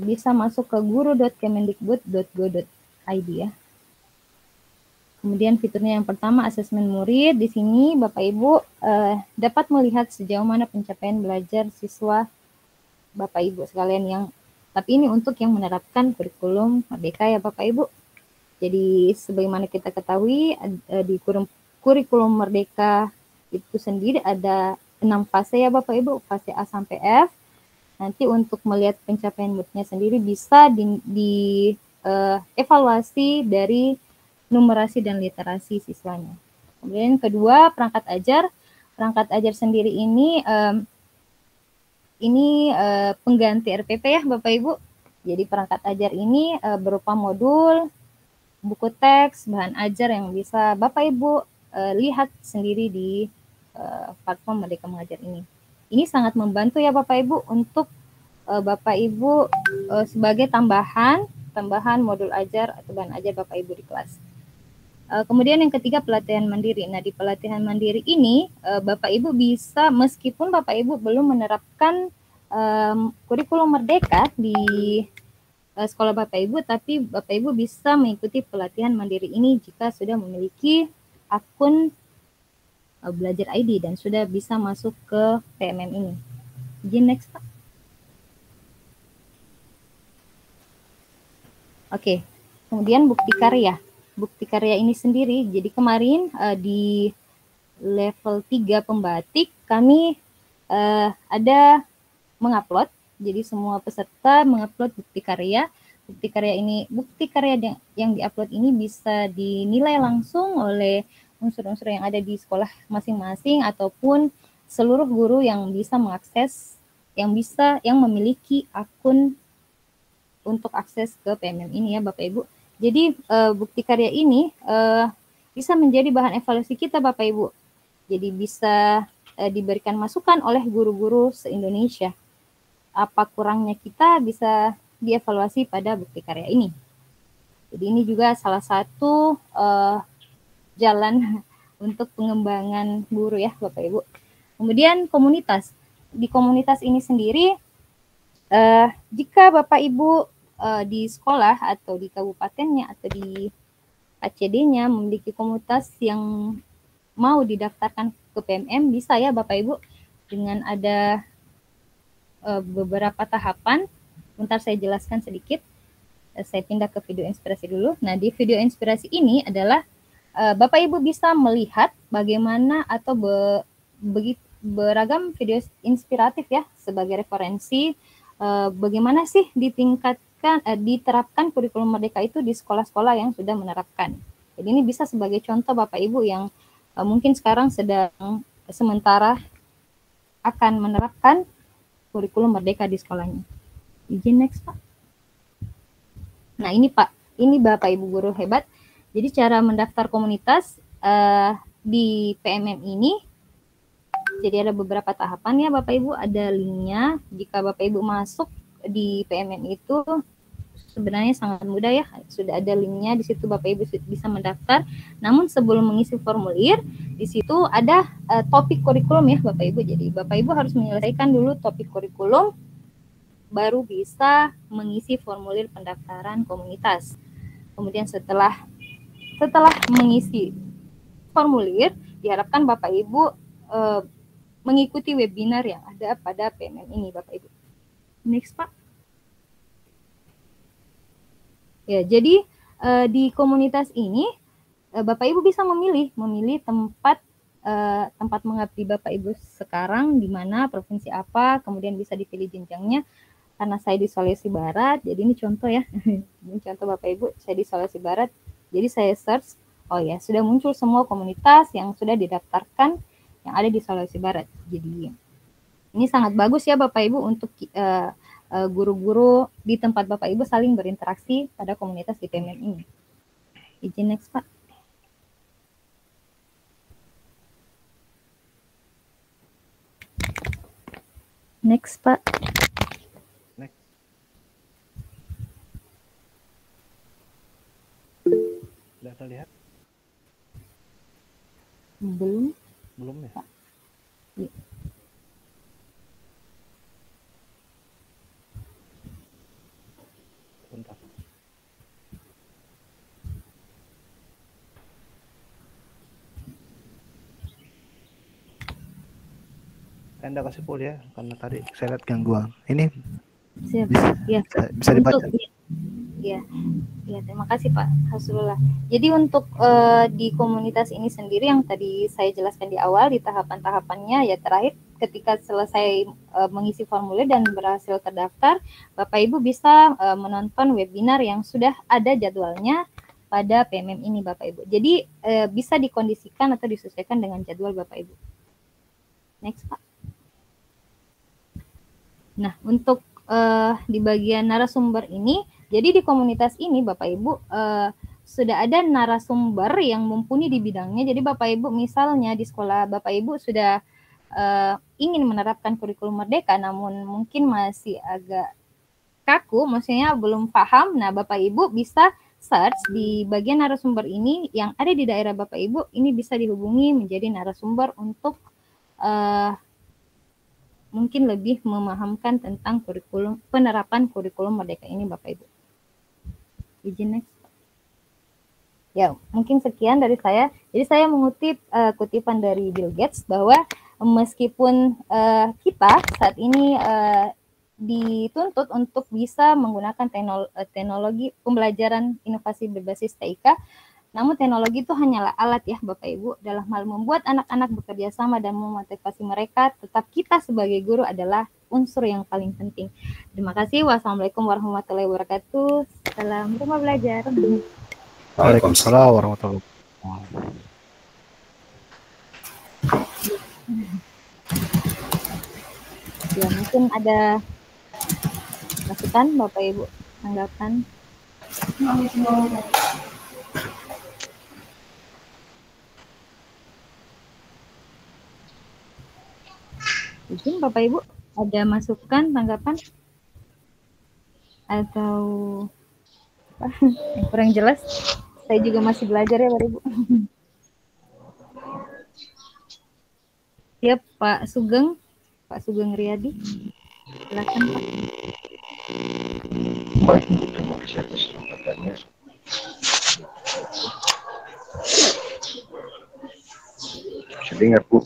bisa masuk ke guru.kemendikbud.go.id ya. Kemudian fiturnya yang pertama asesmen murid. Di sini Bapak Ibu dapat melihat sejauh mana pencapaian belajar siswa Bapak Ibu sekalian, tapi ini untuk yang menerapkan kurikulum Merdeka ya Bapak Ibu. Jadi sebagaimana kita ketahui di kurikulum Merdeka itu sendiri ada 6 fase ya Bapak Ibu, fase A sampai F. Nanti untuk melihat pencapaian muridnya sendiri bisa evaluasi dari numerasi dan literasi siswanya. Kemudian kedua, perangkat ajar. Perangkat ajar sendiri ini pengganti RPP ya Bapak Ibu. Jadi perangkat ajar ini berupa modul, buku teks, bahan ajar yang bisa Bapak Ibu lihat sendiri di platform Merdeka Mengajar ini. Ini sangat membantu ya Bapak Ibu untuk Bapak Ibu sebagai tambahan modul ajar atau bahan ajar Bapak Ibu di kelas. Kemudian yang ketiga pelatihan mandiri. Nah, di pelatihan mandiri ini Bapak Ibu bisa, meskipun Bapak Ibu belum menerapkan kurikulum merdeka di sekolah Bapak Ibu, tapi Bapak Ibu bisa mengikuti pelatihan mandiri ini jika sudah memiliki akun Belajar ID dan sudah bisa masuk ke PMM ini. Izin next, Pak. Oke, kemudian bukti karya. Bukti karya ini sendiri, jadi kemarin di level 3 pembatik kami ada mengupload, jadi semua peserta mengupload bukti karya. Bukti karya yang diupload ini bisa dinilai langsung oleh unsur-unsur yang ada di sekolah masing-masing ataupun seluruh guru yang bisa mengakses, yang memiliki akun untuk akses ke PMM ini ya Bapak Ibu. Jadi bukti karya ini bisa menjadi bahan evaluasi kita Bapak Ibu. Jadi bisa diberikan masukan oleh guru-guru se-Indonesia. Apa kurangnya kita bisa dievaluasi pada bukti karya ini. Jadi ini juga salah satu jalan untuk pengembangan guru ya Bapak Ibu. Kemudian komunitas. Di komunitas ini sendiri, jika Bapak Ibu di sekolah atau di kabupatennya atau di ACD-nya memiliki komunitas yang mau didaftarkan ke PMM, bisa ya Bapak Ibu dengan ada beberapa tahapan. Bentar saya jelaskan sedikit. Saya pindah ke video inspirasi dulu. Nah, di video inspirasi ini adalah Bapak Ibu bisa melihat bagaimana atau beragam video inspiratif ya sebagai referensi bagaimana sih diterapkan kurikulum merdeka itu di sekolah-sekolah yang sudah menerapkan. Jadi ini bisa sebagai contoh Bapak Ibu yang mungkin sekarang sedang sementara akan menerapkan kurikulum merdeka di sekolahnya. Izin next Pak. Nah ini Pak, ini Bapak Ibu guru hebat. Jadi cara mendaftar komunitas di PMM ini, jadi ada beberapa tahapan ya Bapak Ibu, ada linknya. Jika Bapak Ibu masuk di PMM itu sebenarnya sangat mudah ya, sudah ada linknya, di situ Bapak Ibu bisa mendaftar. Namun sebelum mengisi formulir, di situ ada topik kurikulum ya Bapak Ibu. Jadi Bapak Ibu harus menyelesaikan dulu topik kurikulum, baru bisa mengisi formulir pendaftaran komunitas. Kemudian setelah mengisi formulir, diharapkan Bapak Ibu mengikuti webinar yang ada pada PMM ini Bapak Ibu. Next Pak. Ya, jadi di komunitas ini Bapak Ibu bisa memilih tempat mengabdi Bapak Ibu sekarang di mana, provinsi apa, kemudian bisa dipilih jenjangnya. Karena saya di Sulawesi Barat, jadi ini contoh ya. Ini contoh Bapak Ibu, saya di Sulawesi Barat. Jadi saya search, oh ya, sudah muncul semua komunitas yang sudah didaftarkan yang ada di Sulawesi Barat. Jadi ini sangat bagus ya Bapak Ibu untuk guru-guru di tempat Bapak Ibu saling berinteraksi pada komunitas di PMM ini. Izin next Pak. Next Pak. Next. Sudah terlihat? Belum ya? Pak. Ya. Bentar. Anda kasih full ya, karena tadi saya lihat gangguan. Ini siap. Bisa dibaca. Ya, terima kasih Pak Hasrullah. Jadi untuk di komunitas ini sendiri yang tadi saya jelaskan di awal, di tahapan-tahapannya ya, terakhir ketika selesai mengisi formulir dan berhasil terdaftar, Bapak Ibu bisa menonton webinar yang sudah ada jadwalnya pada PMM ini Bapak Ibu. Jadi bisa dikondisikan atau disesuaikan dengan jadwal Bapak Ibu. Next Pak. Nah, untuk di bagian narasumber ini, jadi di komunitas ini Bapak Ibu sudah ada narasumber yang mumpuni di bidangnya. Jadi Bapak Ibu misalnya di sekolah Bapak Ibu sudah ingin menerapkan kurikulum merdeka namun mungkin masih agak kaku, maksudnya belum paham. Nah, Bapak Ibu bisa search di bagian narasumber ini yang ada di daerah Bapak Ibu, ini bisa dihubungi menjadi narasumber untuk mungkin lebih memahamkan tentang penerapan kurikulum Merdeka ini Bapak Ibu. Izin next. Ya, mungkin sekian dari saya. Jadi saya mengutip kutipan dari Bill Gates bahwa meskipun kita saat ini dituntut untuk bisa menggunakan teknologi pembelajaran inovasi berbasis TIK, namun teknologi itu hanyalah alat ya Bapak Ibu dalam hal membuat anak-anak bekerja sama dan memotivasi mereka, tetap kita sebagai guru adalah unsur yang paling penting. Terima kasih. Wassalamualaikum warahmatullahi wabarakatuh. Salam Rumah Belajar. Waalaikumsalam warahmatullahi wabarakatuh. Ya, mungkin ada masukan Bapak Ibu, tanggapan. Mungkin Bapak Ibu ada masukan, tanggapan, atau yang kurang jelas? Saya juga masih belajar ya Bapak Ibu. Siap Pak Sugeng Riyadi, silakan Pak. Baik, terima kasih atas kesempatannya. Bisa dengar Bu?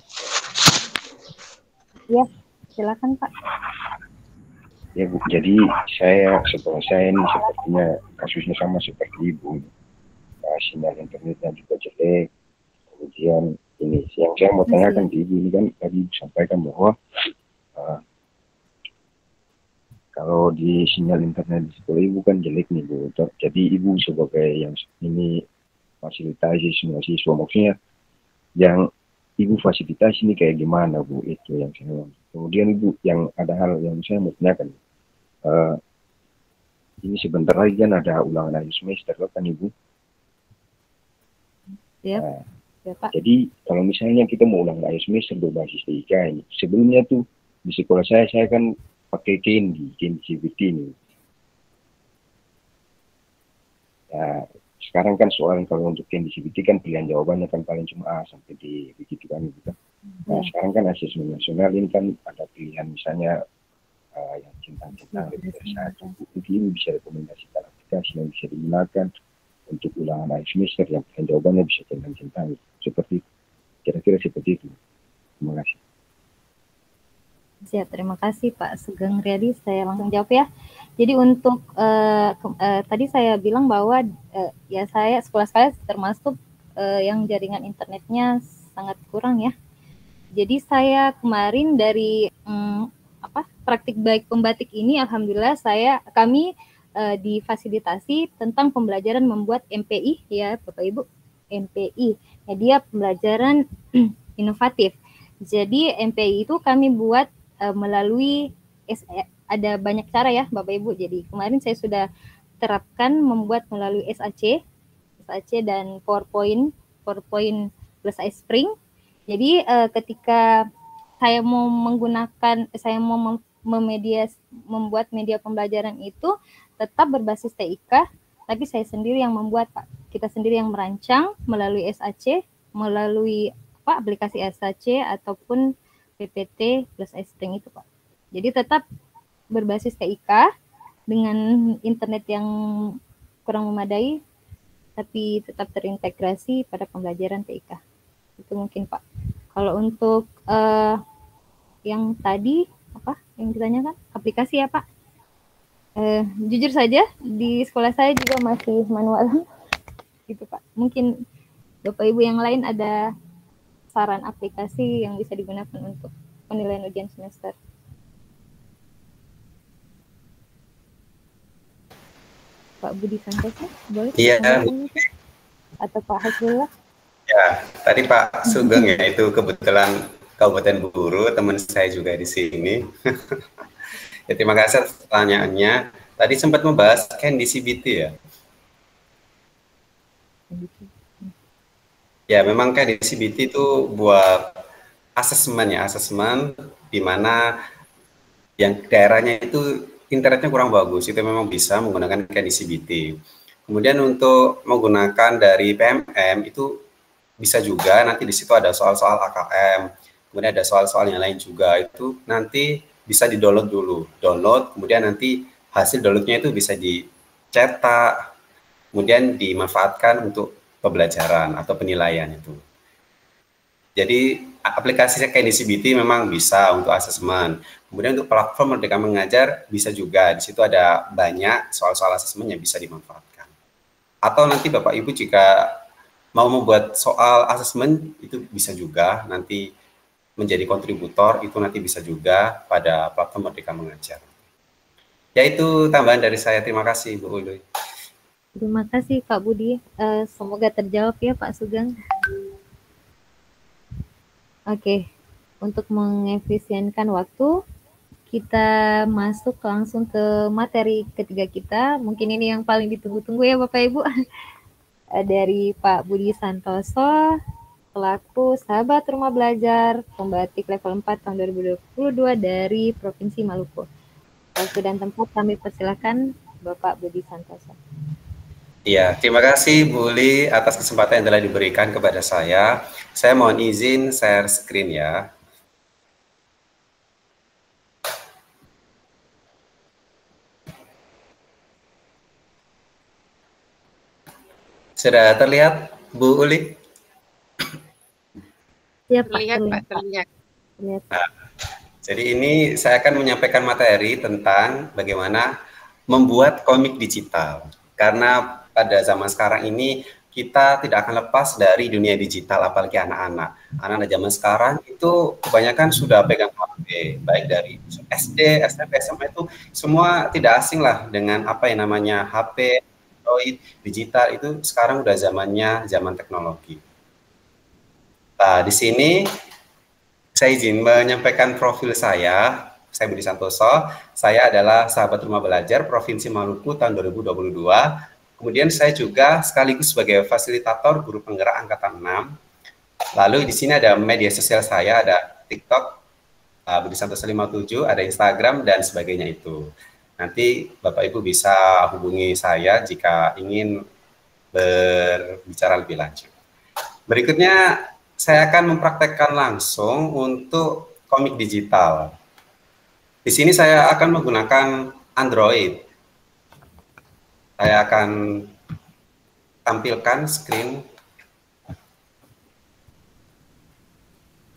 Ya, silakan Pak. Ya Bu, jadi setelah saya ini sepertinya kasusnya sama seperti Ibu. Sinyal internetnya juga jelek. Kemudian ini yang saya mau tanyakan di Ibu ini kan tadi Ibu sampaikan bahwa kalau di sinyal internet di sekolah Ibu kan jelek nih Bu. Jadi Ibu sebagai yang ini fasilitasi semua siswa, maksudnya yang Ibu fasilitasi ini kayak gimana Bu? Itu yang saya mau. Kemudian Ibu yang ada hal yang saya mau tanyakan. Ini sebentar lagi kan ada ulangan akhir semester kan Ibu? Ya. Nah, ya Pak. jadi kalau misalnya kita mau ulang akhir semester berbasis TIK ini, sebelumnya tuh di sekolah saya kan pakai Candy CBT ini. Nah, sekarang kan soal kalau untuk Candy CBT kan pilihan jawabannya kan paling cuma A sampai D begitu kan gitu. Nah, sekarang kan asesmen nasional ini kan ada pilihan misalnya yang cinta-cinta lebih dari satu. Itu ini bisa rekomendasikan aplikasi yang bisa digunakan untuk ulangan akhir semester yang pilihan jawabannya bisa cinta-cinta seperti kira-kira seperti itu. Terima kasih. Siap, terima kasih Pak Sugeng Riyadi. Saya langsung jawab ya. Jadi untuk tadi saya bilang bahwa ya sekolah saya termasuk yang jaringan internetnya sangat kurang ya. Jadi saya kemarin dari praktik baik pembatik ini, alhamdulillah kami difasilitasi tentang pembelajaran membuat MPI ya Bapak Ibu, MPI, media pembelajaran inovatif. Jadi MPI itu kami buat melalui ada banyak cara ya Bapak Ibu. Jadi kemarin saya sudah terapkan membuat melalui SAC dan PowerPoint plus iSpring. Jadi ketika saya mau membuat media pembelajaran itu tetap berbasis TIK, tapi saya sendiri yang membuat Pak. Kita sendiri yang merancang melalui SAC, melalui aplikasi SAC ataupun PPT plus iSpring itu Pak. Jadi tetap berbasis TIK dengan internet yang kurang memadai, tapi tetap terintegrasi pada pembelajaran TIK. Itu mungkin Pak. Kalau untuk yang tadi yang ditanyakan aplikasi ya Pak. Jujur saja di sekolah saya juga masih manual gitu Pak. Mungkin Bapak Ibu yang lain ada saran aplikasi yang bisa digunakan untuk penilaian ujian semester. Pak Budi Santoso, boleh? Iya. Atau Pak Hasbullah? Ya, tadi Pak Sugeng ya, itu kebetulan Kabupaten Buru, teman saya juga di sini. Ya, terima kasih atas pertanyaannya. Tadi sempat membahas Candy CBT ya. Ya, memang Candy CBT itu buat asesmen di mana yang daerahnya itu internetnya kurang bagus, itu memang bisa menggunakan Candy CBT. Kemudian untuk menggunakan dari PMM itu bisa juga nanti di situ ada soal-soal AKM, kemudian ada soal-soal yang lain juga, itu nanti bisa di-download dulu. Download, kemudian nanti hasil downloadnya itu bisa dicetak, kemudian dimanfaatkan untuk pembelajaran atau penilaian itu. Jadi aplikasi kayak DCBT memang bisa untuk asesmen. Kemudian untuk platform Merdeka Mengajar bisa juga. Di situ ada banyak soal-soal asesmen yang bisa dimanfaatkan. Atau nanti Bapak Ibu jika mau membuat soal asesmen itu bisa juga nanti menjadi kontributor, itu nanti bisa juga pada platform Merdeka Mengajar. Ya itu tambahan dari saya. Terima kasih Bu Ului. Terima kasih Pak Budi. Semoga terjawab ya Pak Sugeng. Oke, untuk mengefisienkan waktu, kita masuk langsung ke materi ketiga kita. Mungkin ini yang paling ditunggu-tunggu ya Bapak Ibu. Dari Pak Budi Santoso, pelaku Sahabat Rumah Belajar Pembatik level 4 tahun 2022 dari Provinsi Maluku. Waktu dan tempat kami persilakan Bapak Budi Santoso. Iya, terima kasih Bu Uli atas kesempatan yang telah diberikan kepada saya. Saya mohon izin share screen ya. Sudah terlihat Bu Uli? Ya, Terlihat Pak, terlihat. Nah, jadi ini saya akan menyampaikan materi tentang bagaimana membuat komik digital. Karena pada zaman sekarang ini kita tidak akan lepas dari dunia digital, apalagi anak-anak. Anak-anak zaman sekarang itu kebanyakan sudah pegang HP, baik dari SD, SMP, SMA itu semua tidak asing lah dengan apa yang namanya HP, Android, digital itu sekarang udah zamannya zaman teknologi. Nah, di sini saya izin menyampaikan profil saya. Saya Budi Santoso, saya adalah Sahabat Rumah Belajar Provinsi Maluku tahun 2022. Kemudian saya juga sekaligus sebagai fasilitator guru penggerak angkatan 6. Lalu di sini ada media sosial saya, ada TikTok, Budi Santoso 57, ada Instagram, dan sebagainya itu. Nanti Bapak Ibu bisa hubungi saya jika ingin berbicara lebih lanjut. Berikutnya, saya akan mempraktekkan langsung untuk komik digital. Di sini saya akan menggunakan Android. Saya akan tampilkan screen.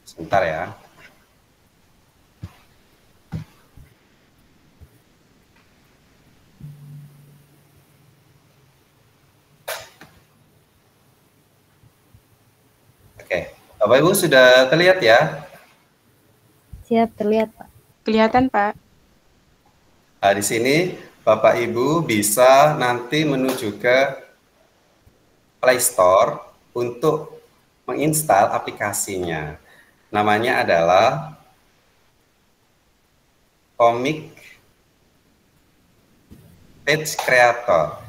Sebentar ya. Oke, Bapak Ibu sudah terlihat ya? Siap, terlihat Pak. Kelihatan Pak. Nah, di sini Bapak Ibu bisa nanti menuju ke Play Store untuk menginstal aplikasinya. Namanya adalah Comic Page Creator.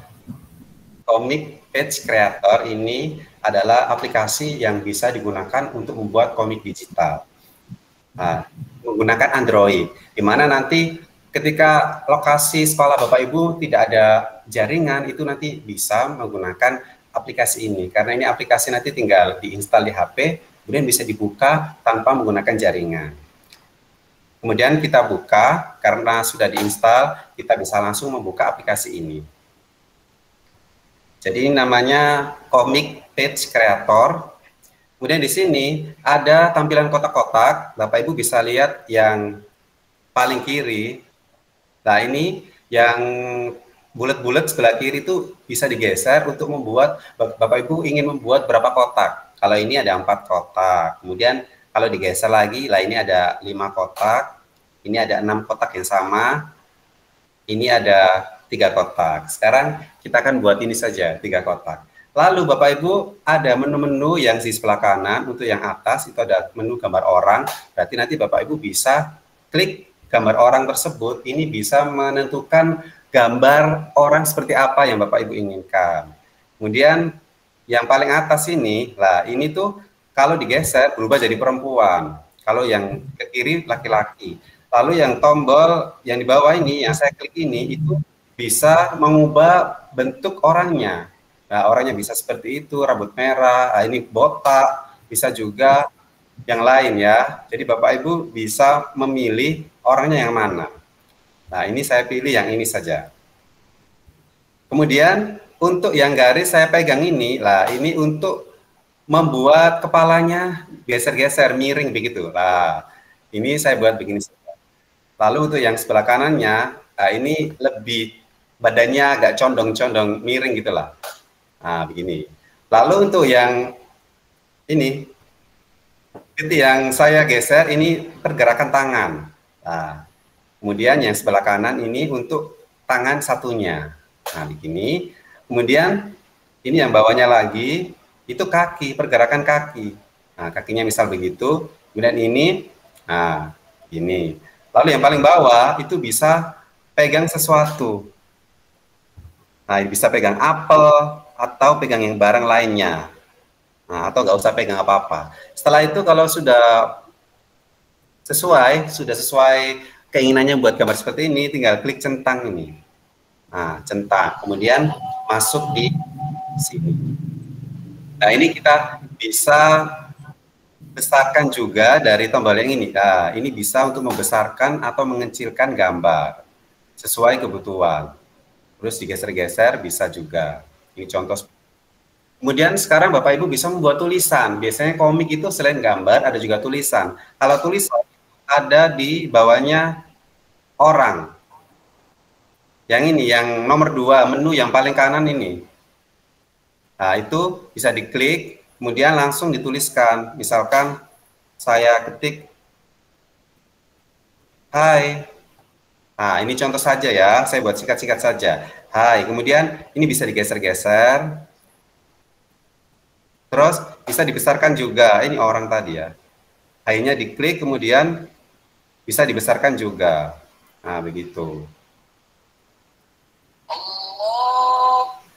Comic Page Creator ini adalah aplikasi yang bisa digunakan untuk membuat komik digital. Nah, menggunakan Android, di mana nanti ketika lokasi sekolah Bapak Ibu tidak ada jaringan, itu nanti bisa menggunakan aplikasi ini. Karena ini aplikasi nanti tinggal diinstal di HP, kemudian bisa dibuka tanpa menggunakan jaringan. Kemudian kita buka, karena sudah diinstal, kita bisa langsung membuka aplikasi ini. Jadi namanya Comic Page Creator. Kemudian di sini ada tampilan kotak-kotak. Bapak Ibu bisa lihat yang paling kiri. Nah, ini yang bulat-bulat sebelah kiri itu bisa digeser untuk membuat, Bapak Ibu ingin membuat berapa kotak. Kalau ini ada 4 kotak. Kemudian kalau digeser lagi, lah ini ada 5 kotak. Ini ada 6 kotak yang sama. Ini ada 3 kotak. Sekarang kita akan buat ini saja, 3 kotak. Lalu Bapak Ibu ada menu-menu yang di sebelah kanan, untuk yang atas itu ada menu gambar orang, berarti nanti Bapak Ibu bisa klik gambar orang tersebut, ini bisa menentukan gambar orang seperti apa yang Bapak Ibu inginkan. Kemudian yang paling atas ini, lah ini tuh kalau digeser berubah jadi perempuan, kalau yang ke kiri laki-laki. Lalu yang tombol yang di bawah ini, yang saya klik ini, itu bisa mengubah bentuk orangnya. Nah, orangnya bisa seperti itu, rambut merah, ini botak, bisa juga yang lain ya. Jadi Bapak Ibu bisa memilih orangnya yang mana. Nah, ini saya pilih yang ini saja. Kemudian untuk yang garis saya pegang ini, lah ini untuk membuat kepalanya geser-geser, miring begitu. Lah, ini saya buat begini. Lalu untuk yang sebelah kanannya, nah ini lebih badannya agak condong-condong, miring gitulah. Nah, begini. Lalu untuk yang ini, itu yang saya geser ini pergerakan tangan. Nah, kemudian yang sebelah kanan ini untuk tangan satunya. Nah, begini. Kemudian ini yang bawahnya lagi itu kaki, pergerakan kaki. Nah, kakinya misal begitu. Kemudian ini, nah ini. Lalu yang paling bawah itu bisa pegang sesuatu. Nah, bisa pegang apel atau pegang yang barang lainnya. Nah, atau nggak usah pegang apa-apa. Setelah itu kalau sudah sesuai keinginannya buat gambar seperti ini, tinggal klik centang ini. Nah, centang. Kemudian masuk di sini. Nah, ini kita bisa besarkan juga dari tombol yang ini. Nah, ini bisa untuk membesarkan atau mengecilkan gambar sesuai kebutuhan. Terus digeser-geser bisa juga. Ini contoh. Kemudian sekarang Bapak Ibu bisa membuat tulisan. Biasanya komik itu selain gambar ada juga tulisan. Kalau tulisan ada di bawahnya orang. Yang ini, yang nomor 2, menu yang paling kanan ini. Nah, itu bisa diklik, kemudian langsung dituliskan. Misalkan saya ketik, hai. Nah, ini contoh saja ya, saya buat singkat-singkat saja. Hai, kemudian ini bisa digeser-geser. Terus bisa dibesarkan juga, ini orang tadi ya. Hai-nya diklik, kemudian bisa dibesarkan juga. Nah, begitu.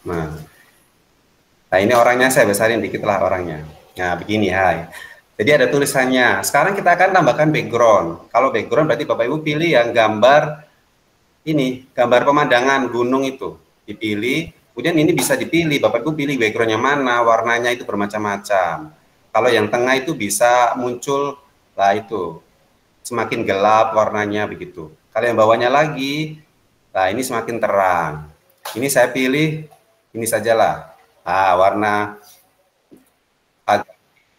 Nah, ini orangnya saya besarin dikit lah orangnya. Nah, begini, hai. Jadi ada tulisannya. Sekarang kita akan tambahkan background. Kalau background berarti Bapak Ibu pilih yang gambar ini, gambar pemandangan gunung itu. Dipilih, kemudian ini bisa dipilih. Bapak Ibu pilih backgroundnya mana, warnanya itu bermacam-macam. Kalau yang tengah itu bisa muncul, lah itu, semakin gelap warnanya begitu. Kalau yang bawahnya lagi, nah ini semakin terang. Ini saya pilih, ini sajalah. Warna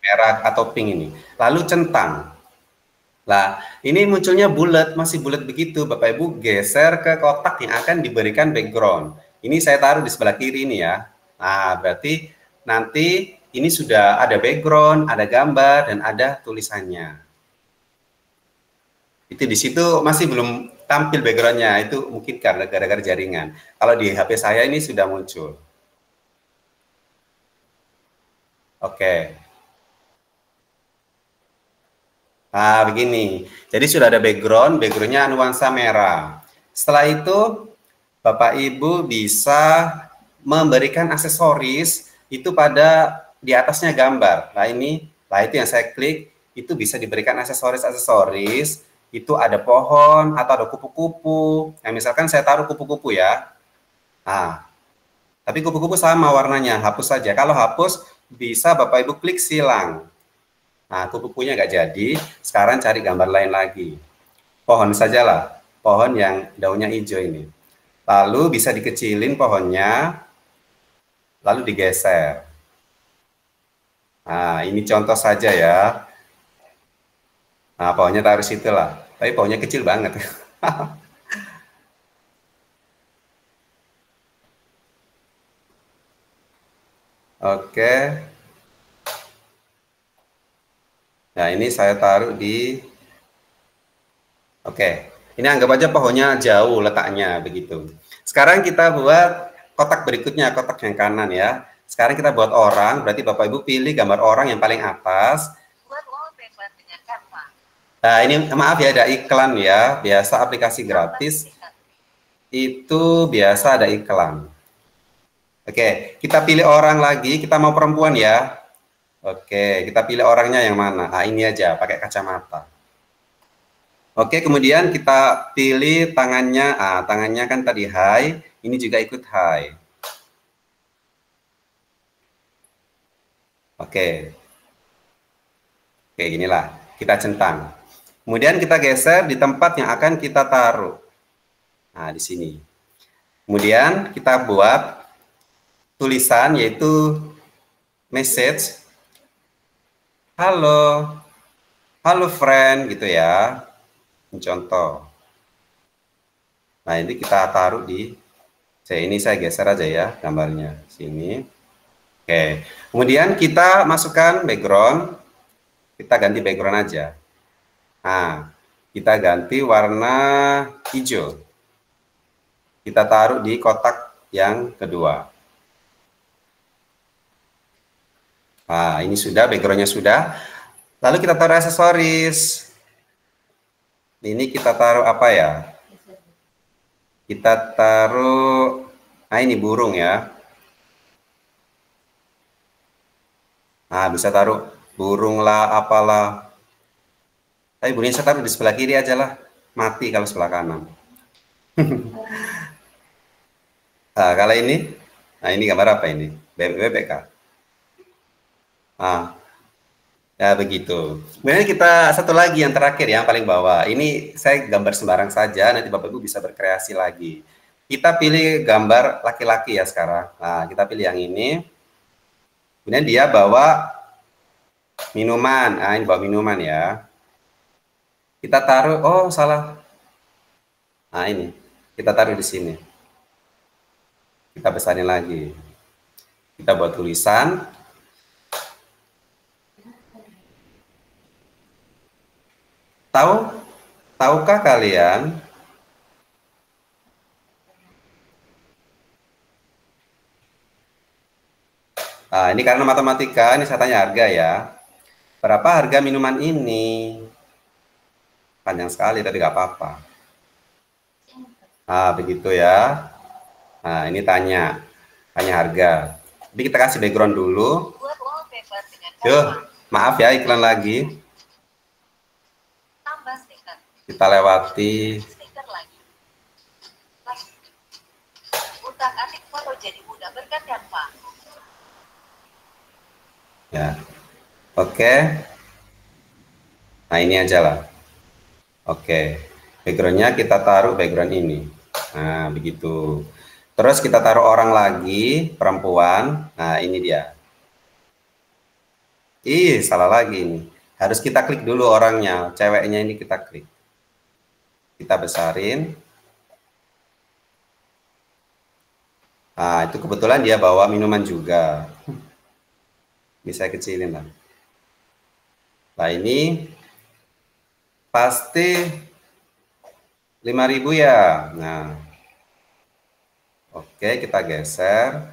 merah atau pink ini. Lalu centang. Lah, ini munculnya bulat, masih bulat begitu. Bapak Ibu geser ke kotak yang akan diberikan background. Ini saya taruh di sebelah kiri ini ya. Nah, berarti nanti ini sudah ada background, ada gambar, dan ada tulisannya. Itu di situ masih belum tampil backgroundnya, itu mungkin karena gara-gara jaringan. Kalau di HP saya ini sudah muncul. Oke. Nah, begini. Jadi sudah ada backgroundnya nuansa merah. Setelah itu, Bapak Ibu bisa memberikan aksesoris itu pada di atasnya gambar. Nah, itu yang saya klik, itu bisa diberikan aksesoris-aksesoris. Itu ada pohon atau ada kupu-kupu. Nah, misalkan saya taruh kupu-kupu ya. Nah, tapi kupu-kupu sama warnanya, hapus saja. Kalau hapus, bisa Bapak Ibu klik silang. Nah, kupu-kupunya nggak jadi, sekarang cari gambar lain lagi. Pohon sajalah, pohon yang daunnya hijau ini. Lalu bisa dikecilin pohonnya, lalu digeser. Nah, ini contoh saja ya. Nah, pohonnya taruh situ lah. Tapi pohonnya kecil banget. Oke. Nah, ini saya taruh di... Oke. Ini anggap aja pohonnya jauh letaknya, begitu. Sekarang kita buat kotak berikutnya, kotak yang kanan ya. Sekarang kita buat orang, berarti Bapak Ibu pilih gambar orang yang paling atas. Nah, ini maaf ya, ada iklan ya. Biasa aplikasi gratis, itu biasa ada iklan. Oke, kita pilih orang lagi, kita mau perempuan ya. Oke, kita pilih orangnya yang mana. Nah, ini aja, pakai kacamata. Oke, kemudian kita pilih tangannya. Tangannya kan tadi high, ini juga ikut high. Oke. Oke, inilah. Kita centang. Kemudian kita geser di tempat yang akan kita taruh. Nah, di sini. Kemudian kita buat tulisan yaitu message. Halo. Halo friend gitu ya. Contoh. Nah, ini kita taruh di ini saya geser aja ya gambarnya sini. Oke. Kemudian kita masukkan background. Kita ganti background aja. Nah, kita ganti warna hijau. Kita taruh di kotak yang kedua. Nah, ini sudah, backgroundnya sudah. Lalu kita taruh aksesoris. Ini kita taruh apa ya? Kita taruh, nah ini burung ya. Nah, bisa taruh burung lah, apalah. Tapi burungnya saya taruh di sebelah kiri aja lah. Mati kalau sebelah kanan. Nah, kalau ini, nah ini gambar apa ini? BBK. Nah, ya begitu. Kemudian kita satu lagi yang terakhir yang paling bawah. Ini saya gambar sembarang saja, nanti Bapak Ibu bisa berkreasi lagi. Kita pilih gambar laki-laki ya sekarang. Nah, kita pilih yang ini. Kemudian dia bawa minuman. Nah, ini bawa minuman ya. Kita taruh, oh salah. Nah, ini. Kita taruh di sini. Kita besarin lagi. Kita buat tulisan. Tahukah kalian ini karena matematika, ini saya tanya harga ya. Berapa harga minuman ini? Panjang sekali, tapi nggak apa-apa. Nah, begitu ya. Nah, ini tanya harga. Jadi kita kasih background dulu. Maaf ya, iklan lagi. Kita lewati. Utak-atik foto jadi mudah berkat Canva. Ya. Oke. Nah, ini aja lah. Oke. Backgroundnya kita taruh background ini. Nah, begitu. Terus kita taruh orang lagi, perempuan. Nah, ini dia. Salah lagi ini. Harus kita klik dulu orangnya. Ceweknya ini kita klik. Kita besarin. Nah, itu kebetulan dia bawa minuman juga. Bisa kecilin lah. Nah, ini pasti 5.000 ya. Nah, oke, kita geser.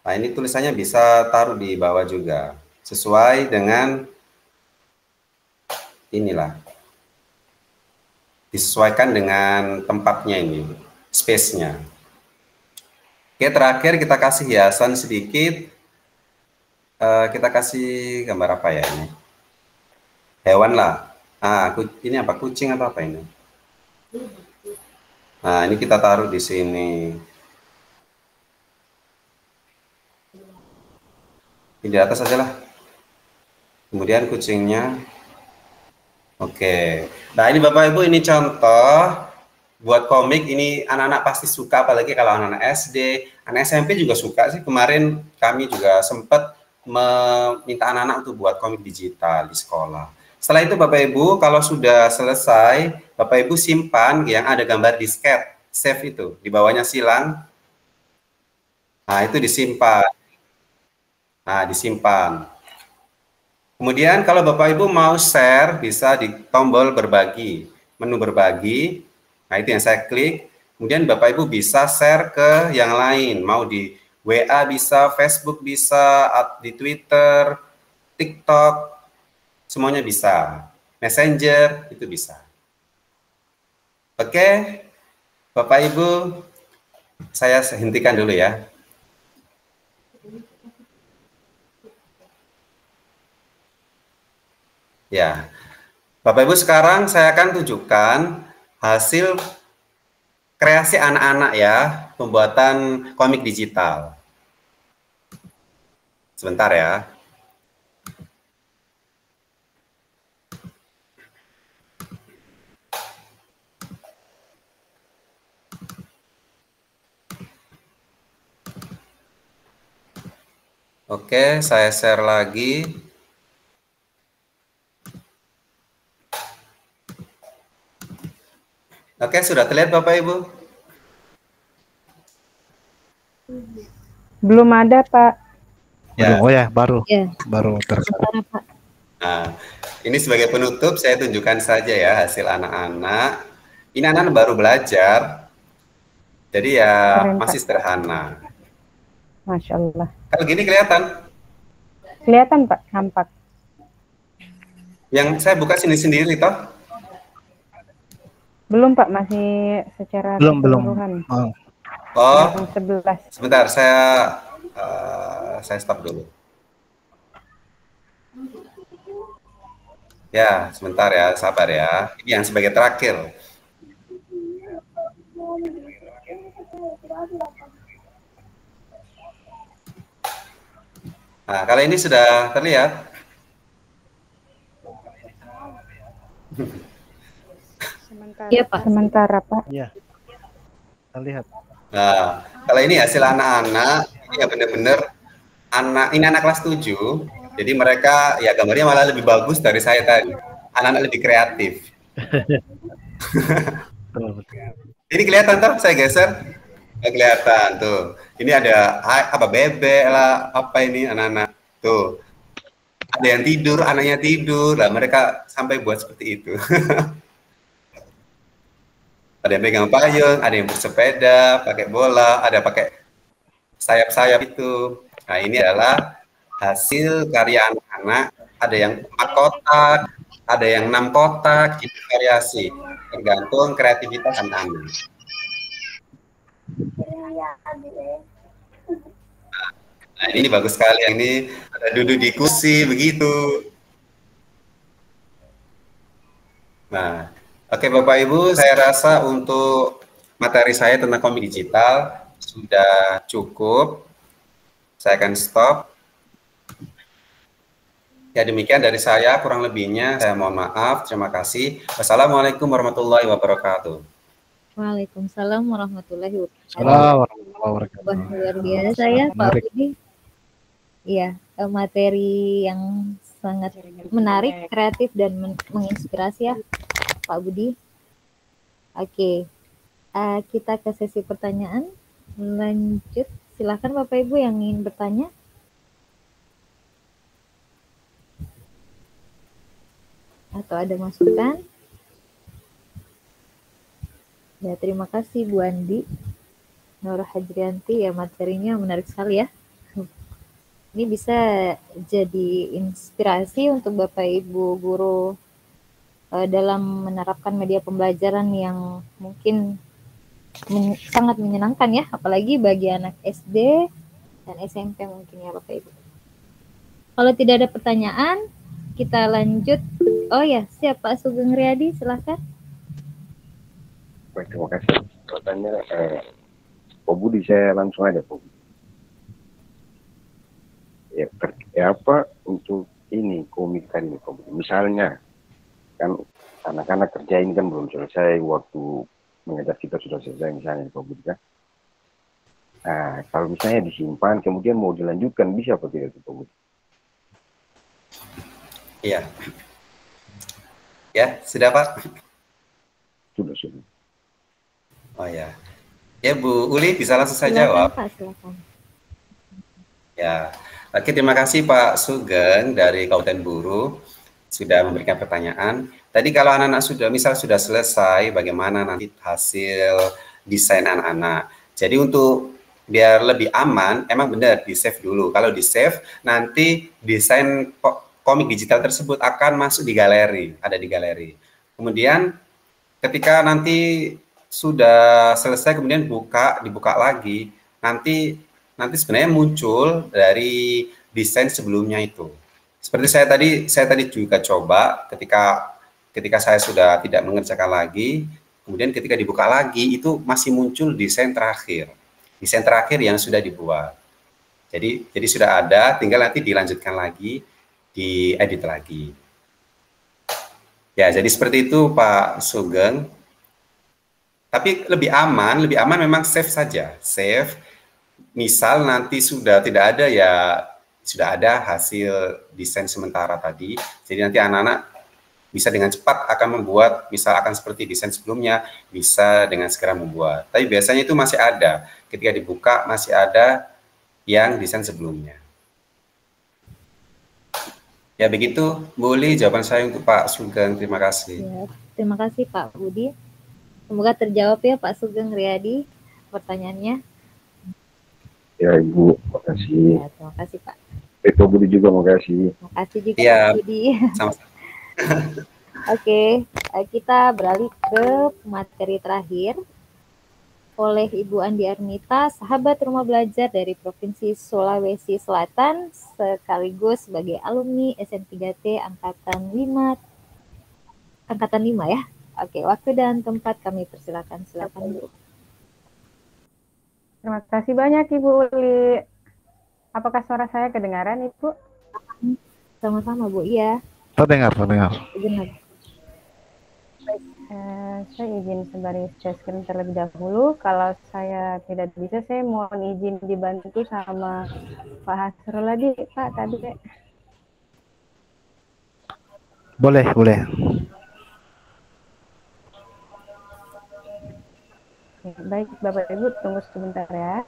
Nah, ini tulisannya bisa taruh di bawah juga. Sesuai dengan inilah. Disesuaikan dengan tempatnya ini, space-nya. Oke, terakhir kita kasih hiasan sedikit. Kita kasih gambar apa ya ini? Hewan lah. Ini apa? Kucing atau apa ini? Nah, ini kita taruh di sini. Ini di atas aja lah. Kemudian kucingnya. Oke. Nah, ini Bapak Ibu, ini contoh buat komik. Ini anak-anak pasti suka, apalagi kalau anak-anak SD, anak SMP juga suka sih. Kemarin kami juga sempat meminta anak-anak untuk buat komik digital di sekolah. Setelah itu Bapak Ibu, kalau sudah selesai, Bapak Ibu simpan yang ada gambar disket, save itu, di bawahnya silang. Nah, itu disimpan. Nah, disimpan. Kemudian kalau Bapak Ibu mau share, bisa di tombol berbagi, menu berbagi. Nah, itu yang saya klik. Kemudian Bapak Ibu bisa share ke yang lain, mau di WA bisa, Facebook bisa, di Twitter, TikTok, semuanya bisa. Messenger, itu bisa. Oke, Bapak Ibu, saya hentikan dulu ya. Ya, Bapak Ibu, sekarang saya akan tunjukkan hasil kreasi anak-anak ya, pembuatan komik digital. Sebentar ya. Oke, saya share lagi. Oke, sudah terlihat Bapak Ibu? Belum ada, Pak. Ya. Oh ya, baru. Ya. Baru tersebar. Nah, ini sebagai penutup saya tunjukkan saja ya hasil anak-anak. Ini anak-anak baru belajar. Jadi ya Keren, masih Pak. sederhana. Masya Allah. Kalau gini kelihatan? Kelihatan, Pak, nampak. Yang saya buka sendiri toh? Belum, Pak, masih secara Belum. keseluruhan. Oh, Yang 11. sebentar saya stop dulu. Ya, sebentar ya, sabar ya. Ini yang sebagai terakhir. Nah, kalau ini sudah terlihat. Iya, Pak. Sementara, Pak. Iya. Terlihat. Nah, kalau ini hasil anak-anak, ini ya benar-benar ini anak kelas 7. Jadi mereka ya gambarnya malah lebih bagus dari saya tadi. Anak-anak lebih kreatif. Ini kelihatan tuh, saya geser. Nggak kelihatan tuh. Ini ada apa bebek lah, apa ini anak-anak tuh. Ada yang tidur, anaknya tidur. Lah mereka sampai buat seperti itu. Ada yang pegang payung, ada yang bersepeda, pakai bola, ada pakai sayap-sayap itu. Nah, ini adalah hasil karya anak-anak. Ada yang 4 kotak, ada yang 6 kotak, gitu variasi. Tergantung kreativitas anak-anak. Nah, ini bagus sekali. Ini ada duduk di kursi, begitu. Nah, oke Bapak Ibu, saya rasa untuk materi saya tentang komik digital sudah cukup. Saya akan stop. Ya demikian dari saya, kurang lebihnya saya mohon maaf. Terima kasih. Wassalamualaikum warahmatullahi wabarakatuh. Waalaikumsalam warahmatullahi wabarakatuh. Assalamualaikum. Wah, luar biasa ya Pak Budi. Iya, materi yang sangat menarik, kreatif dan menginspirasi ya Pak Budi. Oke, kita ke sesi pertanyaan. Lanjut, silakan Bapak Ibu yang ingin bertanya. Atau ada masukan? Ya, terima kasih Bu Andi. Nur Hajrianti, ya materinya menarik sekali ya. Ini bisa jadi inspirasi untuk Bapak Ibu guru dalam menerapkan media pembelajaran yang mungkin sangat menyenangkan ya, apalagi bagi anak SD dan SMP mungkin ya Bapak Ibu. Kalau tidak ada pertanyaan, kita lanjut. Oh ya, siap Pak Sugeng Riyadi, silahkan. Baik, terima kasih. Pertanyaan Pak Budi, saya langsung aja Pak Budi. Ya apa untuk ini komik tadi Pak Budi? Misalnya kan anak-anak kerja ini kan belum selesai, waktu mengajar kita sudah selesai misalnya Pak Budi kan. Nah, kalau misalnya disimpan kemudian mau dilanjutkan bisa apa tidak Pak Budi? Iya. Ya, sudah Pak? Sudah. Oh ya. Ya Bu Uli bisa langsung saya jawab. Pak, silakan. Ya. Oke, terima kasih Pak Sugeng dari Kabupaten Buru sudah memberikan pertanyaan. Tadi kalau anak-anak sudah selesai, bagaimana nanti hasil desain anak-anak. Jadi untuk biar lebih aman, emang benar di-save dulu. Kalau di-save, nanti desain komik digital tersebut akan masuk di galeri, ada di galeri. Kemudian ketika nanti sudah selesai, kemudian dibuka lagi, nanti sebenarnya muncul dari desain sebelumnya itu. Seperti saya tadi juga coba ketika ketika saya sudah tidak mengerjakan lagi, kemudian ketika dibuka lagi itu masih muncul desain terakhir yang sudah dibuat. Jadi sudah ada, tinggal nanti dilanjutkan lagi, diedit lagi. Ya, jadi seperti itu Pak Sugeng. Tapi lebih aman memang save saja. Save, misal nanti sudah tidak ada ya, sudah ada hasil desain sementara tadi. Jadi nanti anak-anak bisa dengan cepat akan membuat, misal akan seperti desain sebelumnya, bisa dengan segera membuat. Tapi biasanya itu masih ada, ketika dibuka masih ada yang desain sebelumnya. Ya begitu, boleh jawaban saya untuk Pak Sugeng. Terima kasih. Ya, terima kasih Pak Budi. Semoga terjawab ya Pak Sugeng Riyadi pertanyaannya. Ya Ibu, makasih. Ya, terima kasih Pak. Pak Budi juga makasih. Terima kasih juga ya, Pak Budi. Sama-sama. Oke, kita beralih ke materi terakhir oleh Ibu Andi Armita, sahabat rumah belajar dari Provinsi Sulawesi Selatan, sekaligus sebagai alumni SN3T Angkatan 5 ya. Oke, waktu dan tempat kami persilakan. Silakan Bu. Terima kasih banyak Ibu Uli. Apakah suara saya kedengaran Ibu? Sama-sama Bu, iya. Terdengar. Benar. Saya izin sembari share screen terlebih dahulu. Kalau saya tidak bisa, saya mohon izin dibantu sama Pak Hasrul lagi, Pak, tadi. Boleh. Baik, Bapak Ibu, tunggu sebentar ya.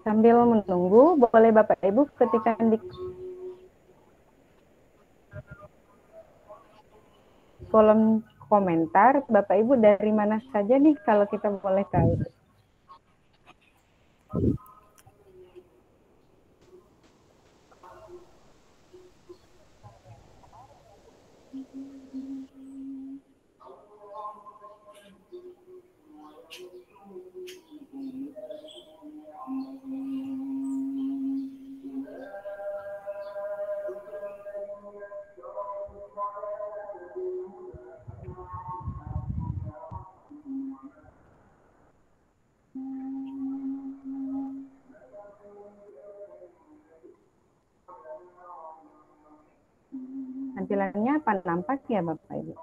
Sambil menunggu, boleh Bapak Ibu ketikkan di kolom komentar, Bapak Ibu dari mana saja nih kalau kita boleh tahu. Tampilannya apa nampak ya Bapak Ibu?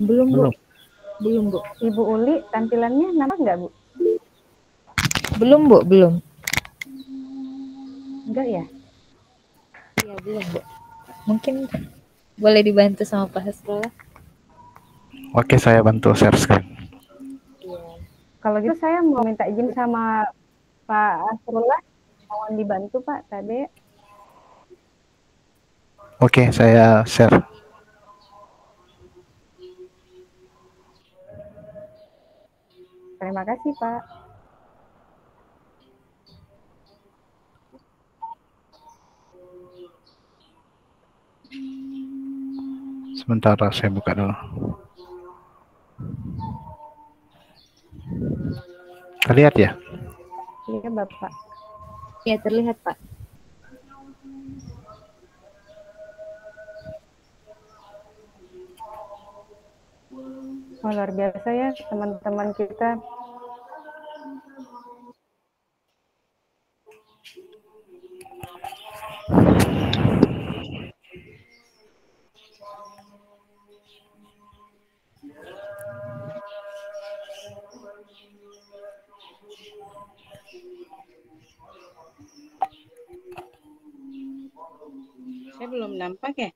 Belum Bu. Ibu Uli, tampilannya nampak nggak Bu? Belum Bu, belum. Enggak ya? Iya, belum Bu. Mungkin boleh dibantu sama Pak Hasrul. Oke, saya bantu share screen. Kalau gitu saya mau minta izin sama Pak Hasrullah, mohon dibantu Pak tadi. Oke, saya share. Terima kasih Pak. Sebentar, saya buka dulu. Terlihat ya? Iya Bapak. Iya, terlihat Pak. Oh, luar biasa ya teman-teman kita. Saya belum nampak ya.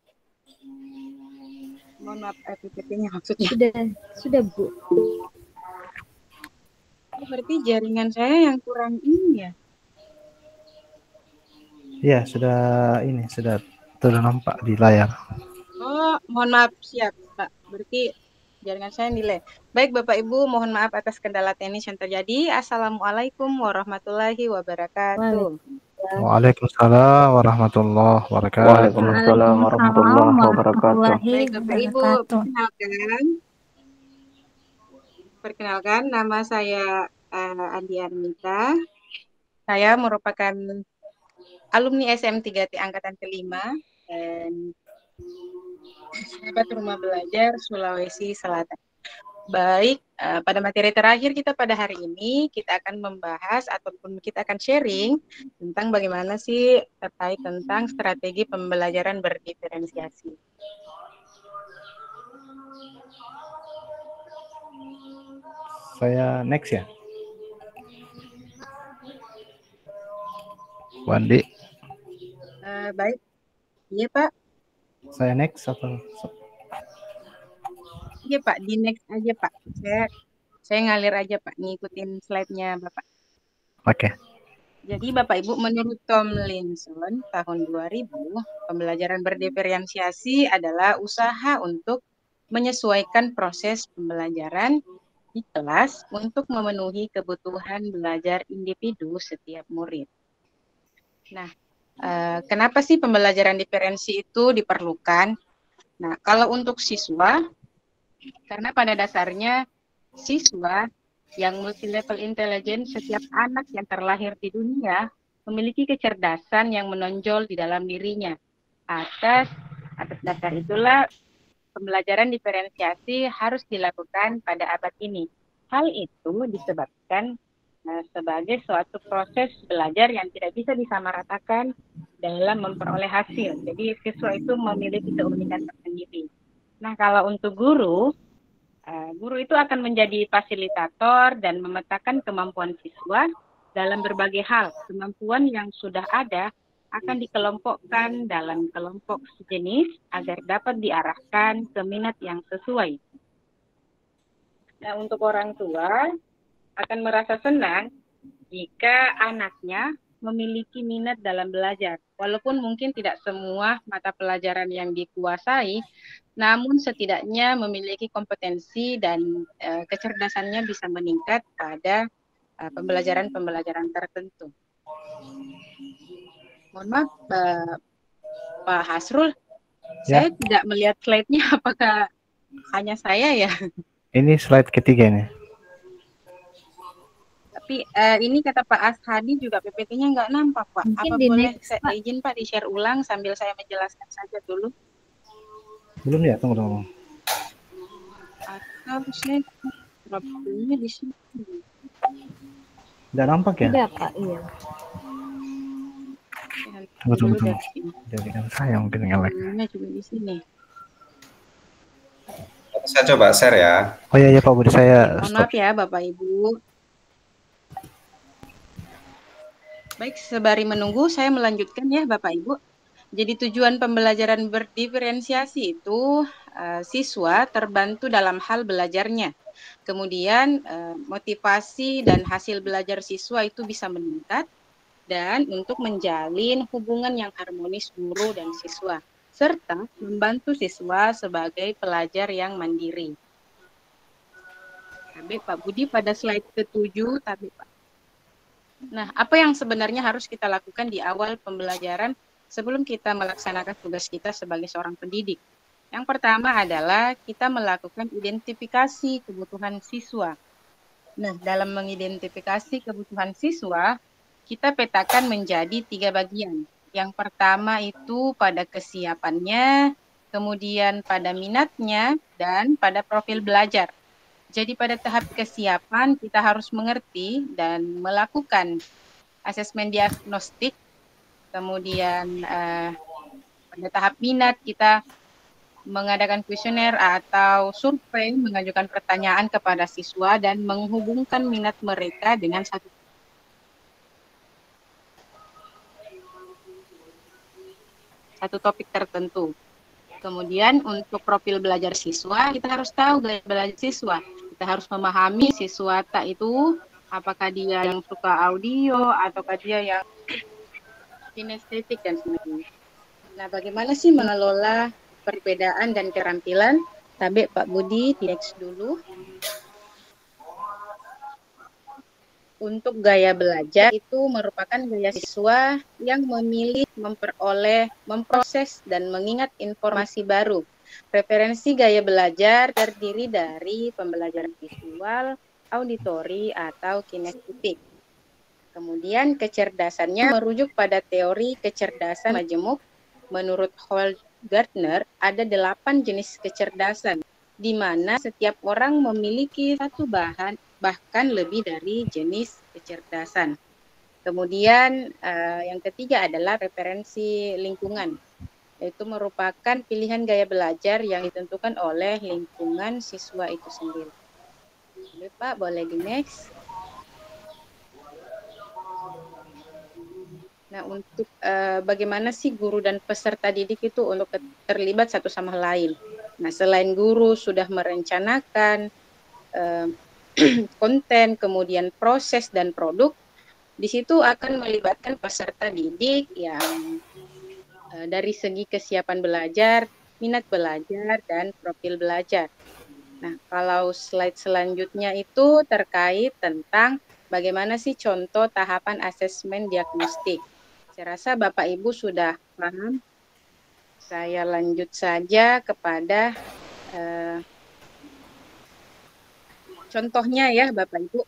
Mohon maaf PPT-nya maksudnya. Sudah Bu. Oh, berarti jaringan saya yang kurang ini ya. Iya, sudah nampak di layar. Oh, mohon maaf, siap Pak. Berarti jaringan saya delay. Baik Bapak Ibu, mohon maaf atas kendala teknis yang terjadi. Assalamualaikum warahmatullahi wabarakatuh. Waalaikumsalam warahmatullahi wabarakatuh. Waalaikumsalam warahmatullahi wabarakatuh. Baik Bapak Ibu, perkenalkan Perkenalkan, nama saya Andi Armita. Saya merupakan alumni SM3T Angkatan ke-5 dan sahabat rumah belajar Sulawesi Selatan. Baik, pada materi terakhir kita pada hari ini, kita akan membahas ataupun kita akan sharing tentang bagaimana sih terkait tentang strategi pembelajaran berdiferensiasi. Saya next ya. Wandi. Baik, iya Pak. Saya next atau? Iya Pak, di next aja Pak. Saya ngalir aja Pak, ngikutin slide-nya Bapak. Oke. Jadi Bapak Ibu, menurut Tomlinson tahun 2000, pembelajaran berdiferensiasi adalah usaha untuk menyesuaikan proses pembelajaran di kelas untuk memenuhi kebutuhan belajar individu setiap murid. Nah, kenapa sih pembelajaran diferensi itu diperlukan? Nah, kalau untuk siswa, karena pada dasarnya siswa yang multi-level intelligence, setiap anak yang terlahir di dunia memiliki kecerdasan yang menonjol di dalam dirinya. Atas dasar itulah pembelajaran diferensiasi harus dilakukan pada abad ini. Hal itu disebabkan sebagai suatu proses belajar yang tidak bisa disamaratakan dalam memperoleh hasil. Jadi siswa itu memiliki keunikan tersendiri. Nah, kalau untuk guru itu akan menjadi fasilitator dan memetakan kemampuan siswa dalam berbagai hal. Kemampuan yang sudah ada akan dikelompokkan dalam kelompok sejenis agar dapat diarahkan ke minat yang sesuai. Nah, untuk orang tua akan merasa senang jika anaknya memiliki minat dalam belajar. Walaupun mungkin tidak semua mata pelajaran yang dikuasai, namun setidaknya memiliki kompetensi dan kecerdasannya bisa meningkat pada pembelajaran-pembelajaran tertentu. Mohon maaf, Pak Hasrul, saya tidak melihat slide-nya, apakah hanya saya ya? Ini slide ketiga nih. Tapi ini kata Pak Ashadi juga PPT-nya nggak nampak, Pak. Mungkin apa boleh next, saya izin Pak di-share ulang sambil saya menjelaskan saja dulu? Belum ya, tunggu. Atau saya problemnya di sini. Tidak nampak ya? Tidak, Pak. Iya. Tunggu. Jadi kan saya mungkin nge-lag. Juga di sini. Saya coba share ya. Oh iya Pak Budi, saya mohon maaf ya Bapak Ibu. Baik, sembari menunggu saya melanjutkan ya Bapak Ibu. Jadi tujuan pembelajaran berdiferensiasi itu siswa terbantu dalam hal belajarnya. Kemudian motivasi dan hasil belajar siswa itu bisa meningkat dan untuk menjalin hubungan yang harmonis guru dan siswa serta membantu siswa sebagai pelajar yang mandiri. Tapi Pak Budi pada slide ke-7 tapi Pak. Nah, apa yang sebenarnya harus kita lakukan di awal pembelajaran sebelum kita melaksanakan tugas kita sebagai seorang pendidik? Yang pertama adalah kita melakukan identifikasi kebutuhan siswa. Nah, dalam mengidentifikasi kebutuhan siswa, kita petakan menjadi 3 bagian. Yang pertama itu pada kesiapannya, kemudian pada minatnya, dan pada profil belajar. Jadi pada tahap kesiapan kita harus mengerti dan melakukan asesmen diagnostik. Kemudian pada tahap minat kita mengadakan kuesioner atau survei, mengajukan pertanyaan kepada siswa dan menghubungkan minat mereka dengan satu topik tertentu. Kemudian untuk profil belajar siswa, kita harus tahu gaya belajar siswa. Kita harus memahami siswa itu apakah dia yang suka audio ataukah dia yang kinestetik dan sebagainya. Nah, bagaimana sih mengelola perbedaan dan keterampilan? Tapi Pak Budi, next dulu. Untuk gaya belajar itu merupakan gaya siswa yang memilih, memperoleh, memproses, dan mengingat informasi baru Referensi gaya belajar terdiri dari pembelajaran visual, auditori, atau kinestetik. Kemudian kecerdasannya merujuk pada teori kecerdasan majemuk. Menurut Hall-Gardner, ada 8 jenis kecerdasan, di mana setiap orang memiliki satu bahkan lebih dari jenis kecerdasan. Kemudian yang ketiga adalah referensi lingkungan, yaitu merupakan pilihan gaya belajar yang ditentukan oleh lingkungan siswa itu sendiri. Oke, Pak, boleh di next. Nah, untuk bagaimana sih guru dan peserta didik itu untuk terlibat satu sama lain. Nah, selain guru sudah merencanakan konten, kemudian proses dan produk, di situ akan melibatkan peserta didik yang dari segi kesiapan belajar, minat belajar, dan profil belajar. Nah, kalau slide selanjutnya itu terkait tentang bagaimana sih contoh tahapan asesmen diagnostik. Saya rasa Bapak Ibu sudah paham. Saya lanjut saja kepada contohnya ya Bapak Ibu.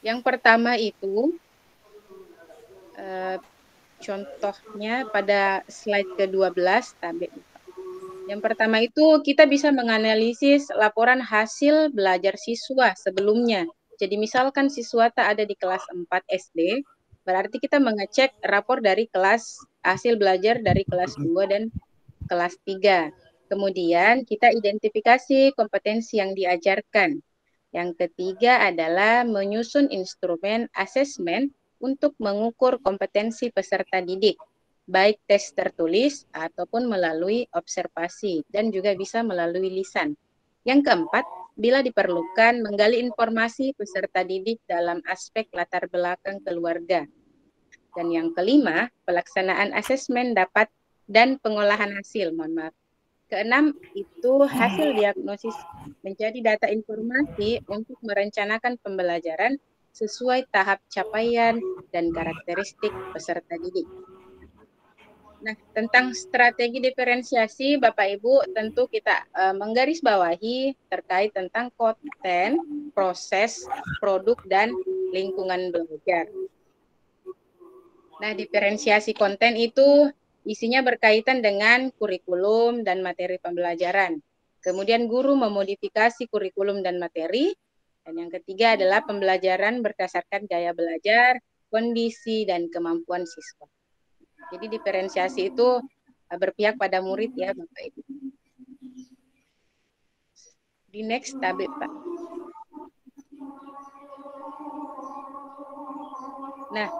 Yang pertama itu contohnya pada slide ke-12 tabel. Yang pertama itu kita bisa menganalisis laporan hasil belajar siswa sebelumnya. Jadi misalkan siswa tak ada di kelas 4 SD, berarti kita mengecek rapor dari kelas hasil belajar dari kelas 2 dan kelas 3. Kemudian kita identifikasi kompetensi yang diajarkan. Yang ketiga adalah menyusun instrumen asesmen untuk mengukur kompetensi peserta didik, baik tes tertulis ataupun melalui observasi dan juga bisa melalui lisan. Yang keempat, bila diperlukan menggali informasi peserta didik dalam aspek latar belakang keluarga. Dan yang kelima, pelaksanaan asesmen dapat dan pengolahan hasil, mohon maaf. Keenam, itu hasil diagnosis menjadi data informasi untuk merencanakan pembelajaran sesuai tahap capaian dan karakteristik peserta didik. Nah, tentang strategi diferensiasi, Bapak Ibu, tentu kita menggarisbawahi terkait tentang konten, proses, produk, dan lingkungan belajar. Nah, diferensiasi konten itu isinya berkaitan dengan kurikulum dan materi pembelajaran. Kemudian guru memodifikasi kurikulum dan materi. Dan yang ketiga adalah pembelajaran berdasarkan gaya belajar, kondisi, dan kemampuan siswa. Jadi diferensiasi itu berpihak pada murid ya Bapak Ibu. Di next tabel Pak. Nah,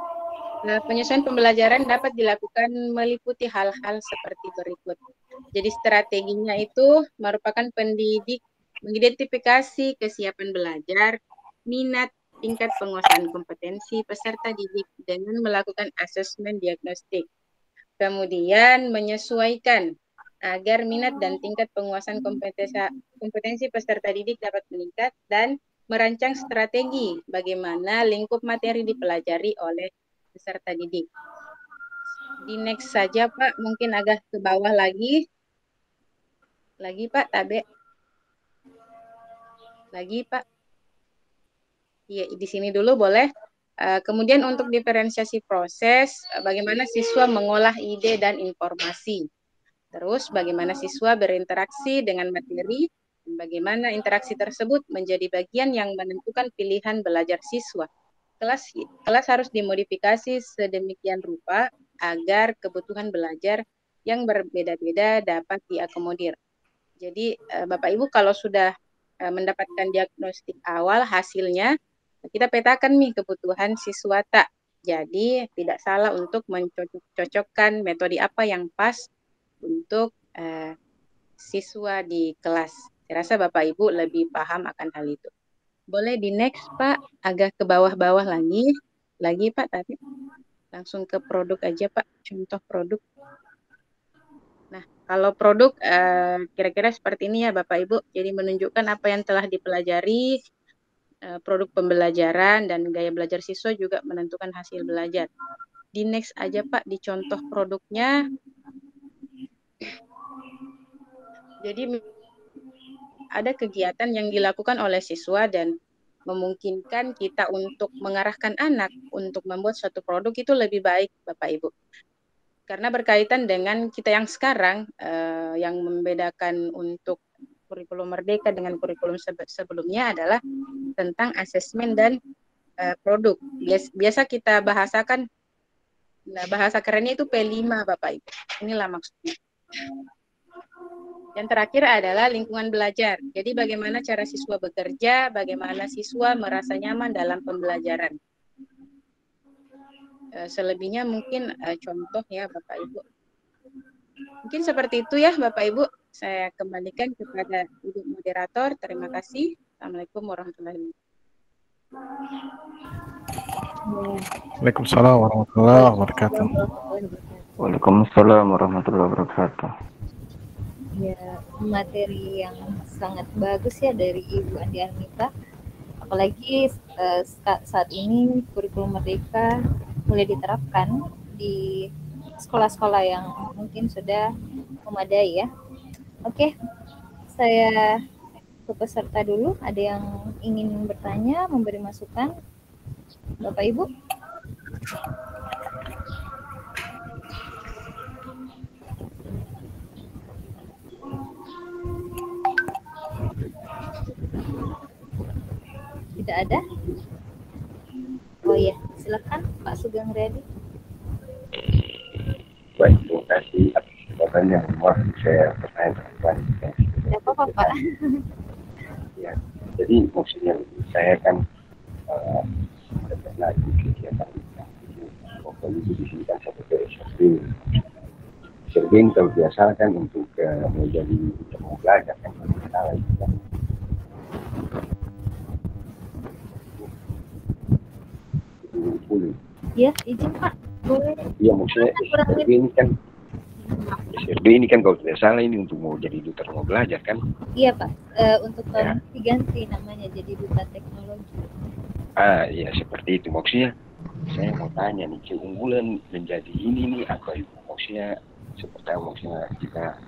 penyesuaian pembelajaran dapat dilakukan meliputi hal-hal seperti berikut. Jadi strateginya itu merupakan pendidik mengidentifikasi kesiapan belajar, minat, tingkat penguasaan kompetensi peserta didik dengan melakukan asesmen diagnostik. Kemudian menyesuaikan agar minat dan tingkat penguasaan kompetensi peserta didik dapat meningkat dan merancang strategi bagaimana lingkup materi dipelajari oleh peserta didik. Di next saja Pak, mungkin agak ke bawah lagi. Lagi Pak, tabe. Lagi Pak. Iya, di sini dulu boleh. Kemudian untuk diferensiasi proses, bagaimana siswa mengolah ide dan informasi. Terus bagaimana siswa berinteraksi dengan materi, dan bagaimana interaksi tersebut menjadi bagian yang menentukan pilihan belajar siswa. Kelas harus dimodifikasi sedemikian rupa agar kebutuhan belajar yang berbeda-beda dapat diakomodir. Jadi Bapak Ibu kalau sudah mendapatkan diagnostik awal hasilnya, kita petakan nih kebutuhan siswa tak. Jadi tidak salah untuk mencocokkan metode apa yang pas untuk siswa di kelas. Saya rasa Bapak Ibu lebih paham akan hal itu. Boleh di next Pak, agak ke bawah-bawah lagi. Lagi Pak, tadi langsung ke produk aja Pak, contoh produk. Nah, kalau produk kira-kira seperti ini ya Bapak Ibu. Jadi menunjukkan apa yang telah dipelajari, produk pembelajaran dan gaya belajar siswa juga menentukan hasil belajar. Di next aja Pak, di contoh produknya. Jadi ada kegiatan yang dilakukan oleh siswa dan memungkinkan kita untuk mengarahkan anak untuk membuat suatu produk itu lebih baik, Bapak Ibu. Karena berkaitan dengan kita yang sekarang, yang membedakan untuk kurikulum Merdeka dengan kurikulum sebelumnya adalah tentang asesmen dan produk. Biasa kita bahasakan, nah bahasa kerennya itu P5, Bapak Ibu. Inilah maksudnya. Yang terakhir adalah lingkungan belajar. Jadi bagaimana cara siswa bekerja, bagaimana siswa merasa nyaman dalam pembelajaran. Selebihnya mungkin contoh ya Bapak Ibu. Mungkin seperti itu ya Bapak Ibu. Saya kembalikan kepada Ibu moderator. Terima kasih. Assalamualaikum warahmatullahi wabarakatuh. Waalaikumsalam warahmatullahi wabarakatuh. Waalaikumsalam warahmatullahi wabarakatuh. Ya, materi yang sangat bagus ya dari Ibu Andi Armita. Apalagi saat ini kurikulum Merdeka mulai diterapkan di sekolah-sekolah yang mungkin sudah memadai ya. Oke, saya ke peserta dulu. Ada yang ingin bertanya, memberi masukan? Bapak Ibu? Tidak ada? Oh iya, silakan Pak Sugeng Riyadi. Baik, terima kasih atas kesempatannya. Maaf saya pertanyaan. Tidak apa-apa Pak. Ya, jadi maksudnya saya kan lagi kegiatan pokoknya di sini kan saya pakai Serving kalau biasa kan untuk menjadi mau belajar kan salah itu kan. Ya, izin Pak. Boleh. Iya, maksudnya SRB ini kan kalau tidak salah ini untuk mau jadi duta mau belajar kan? Iya Pak, untuk ganti namanya jadi duta teknologi. Iya seperti itu maksudnya. Saya mau tanya nih, keunggulan menjadi ini nih apa itu? Maksudnya seperti maksudnya kita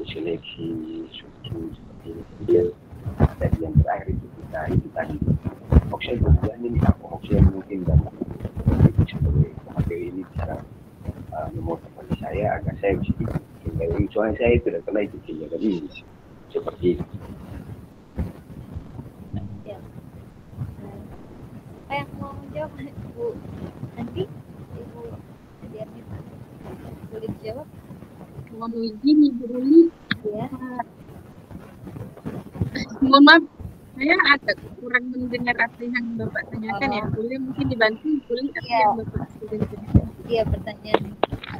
seleksi suku seperti ini. Dan yang terakhir itu kita itu tadi. Maksudnya keunggulan ini apa? Maksudnya mungkin dalam sebagai materi ini cara memotivasi saya agar saya bisa ikut. Soalnya saya tidak pernah ikut kegiatan ini seperti itu. Ya. Apa yang mau menjawab Ibu Andi? Ibu Andi Armita? Boleh dijawab? Mohon izin Ibu Ruli. Ya. Mohon maaf, saya agak kurang mendengar apa yang Bapak tanyakan ya. Boleh mungkin dibantu, boleh apa yang Bapak tanyakan? Iya, pertanyaan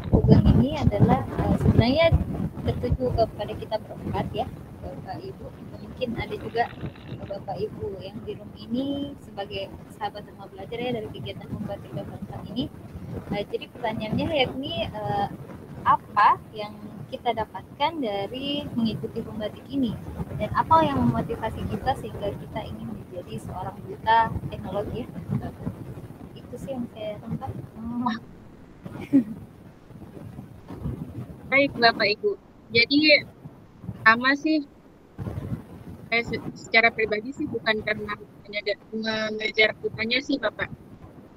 Sugeng ini adalah sebenarnya tertuju kepada kita berempat ya, Bapak Ibu. Mungkin ada juga Bapak Ibu yang di room ini sebagai sahabat rumah belajar ya dari kegiatan membatik bangsa ini. Jadi pertanyaannya yakni apa yang kita dapatkan dari mengikuti pembatik ini dan apa yang memotivasi kita sehingga kita ingin menjadi seorang duta teknologi ya. Itu sih yang saya tangkap. Baik Bapak Ibu, jadi sama sih saya secara pribadi sih bukan karena mengejar dutanya sih Bapak,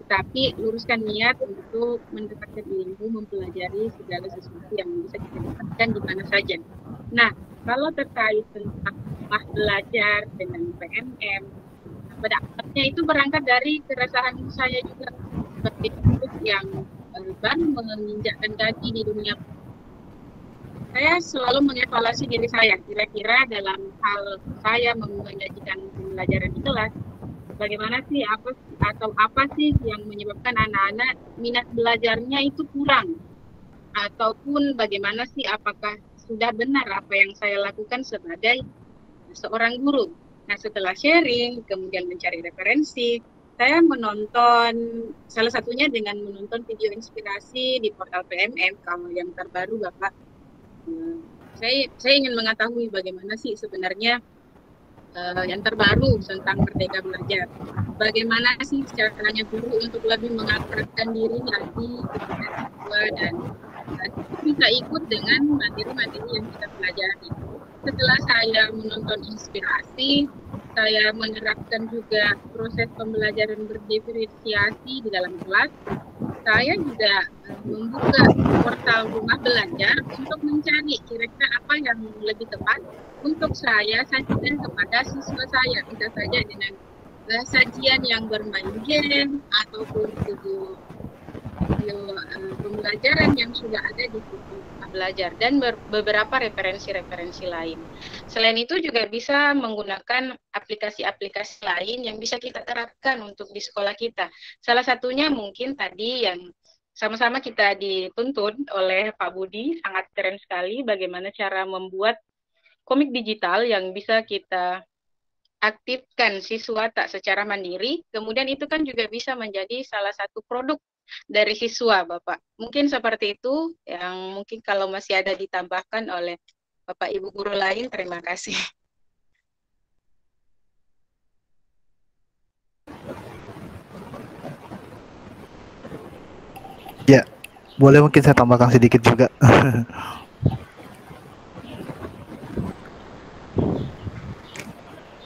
tetapi luruskan niat untuk mendapatkan ilmu, mempelajari segala sesuatu yang bisa kita dapatkan di mana saja. Nah, kalau terkait tentang rumah belajar dengan PMM, pada akhirnya itu berangkat dari keresahan saya juga seperti itu yang baru menginjakkan kaki di dunia. Saya selalu mengevaluasi diri saya, kira-kira dalam hal saya menyajikan pembelajaran di kelas, bagaimana sih apa sih yang menyebabkan anak-anak minat belajarnya itu kurang, ataupun bagaimana sih apakah sudah benar apa yang saya lakukan sebagai seorang guru. Nah, setelah sharing, kemudian mencari referensi, saya menonton, salah satunya dengan menonton video inspirasi di portal PMM, kalau yang terbaru Bapak. Saya ingin mengetahui bagaimana sih sebenarnya yang terbaru tentang Merdeka Belajar. Bagaimana sih caranya guru untuk lebih mengakrabkan diri lagi kepada siswa dan bisa ikut dengan materi-materi yang kita pelajari. setelah saya menonton inspirasi, saya menerapkan juga proses pembelajaran berdiferensiasi di dalam kelas. Saya juga membuka portal rumah belajar untuk mencari kira-kira apa yang lebih tepat untuk saya sajikan kepada siswa saya, bisa saja dengan sajian yang bermain game ataupun video pembelajaran yang sudah ada di buku belajar dan beberapa referensi-referensi lain. Selain itu juga bisa menggunakan aplikasi-aplikasi lain yang bisa kita terapkan untuk di sekolah kita. Salah satunya mungkin tadi yang sama-sama kita dituntun oleh Pak Budi, sangat keren sekali bagaimana cara membuat komik digital yang bisa kita aktifkan siswa tak secara mandiri, kemudian itu kan juga bisa menjadi salah satu produk dari siswa, Bapak. Mungkin seperti itu yang mungkin kalau masih ada ditambahkan oleh Bapak Ibu guru lain, terima kasih. Ya, boleh mungkin saya tambahkan sedikit juga.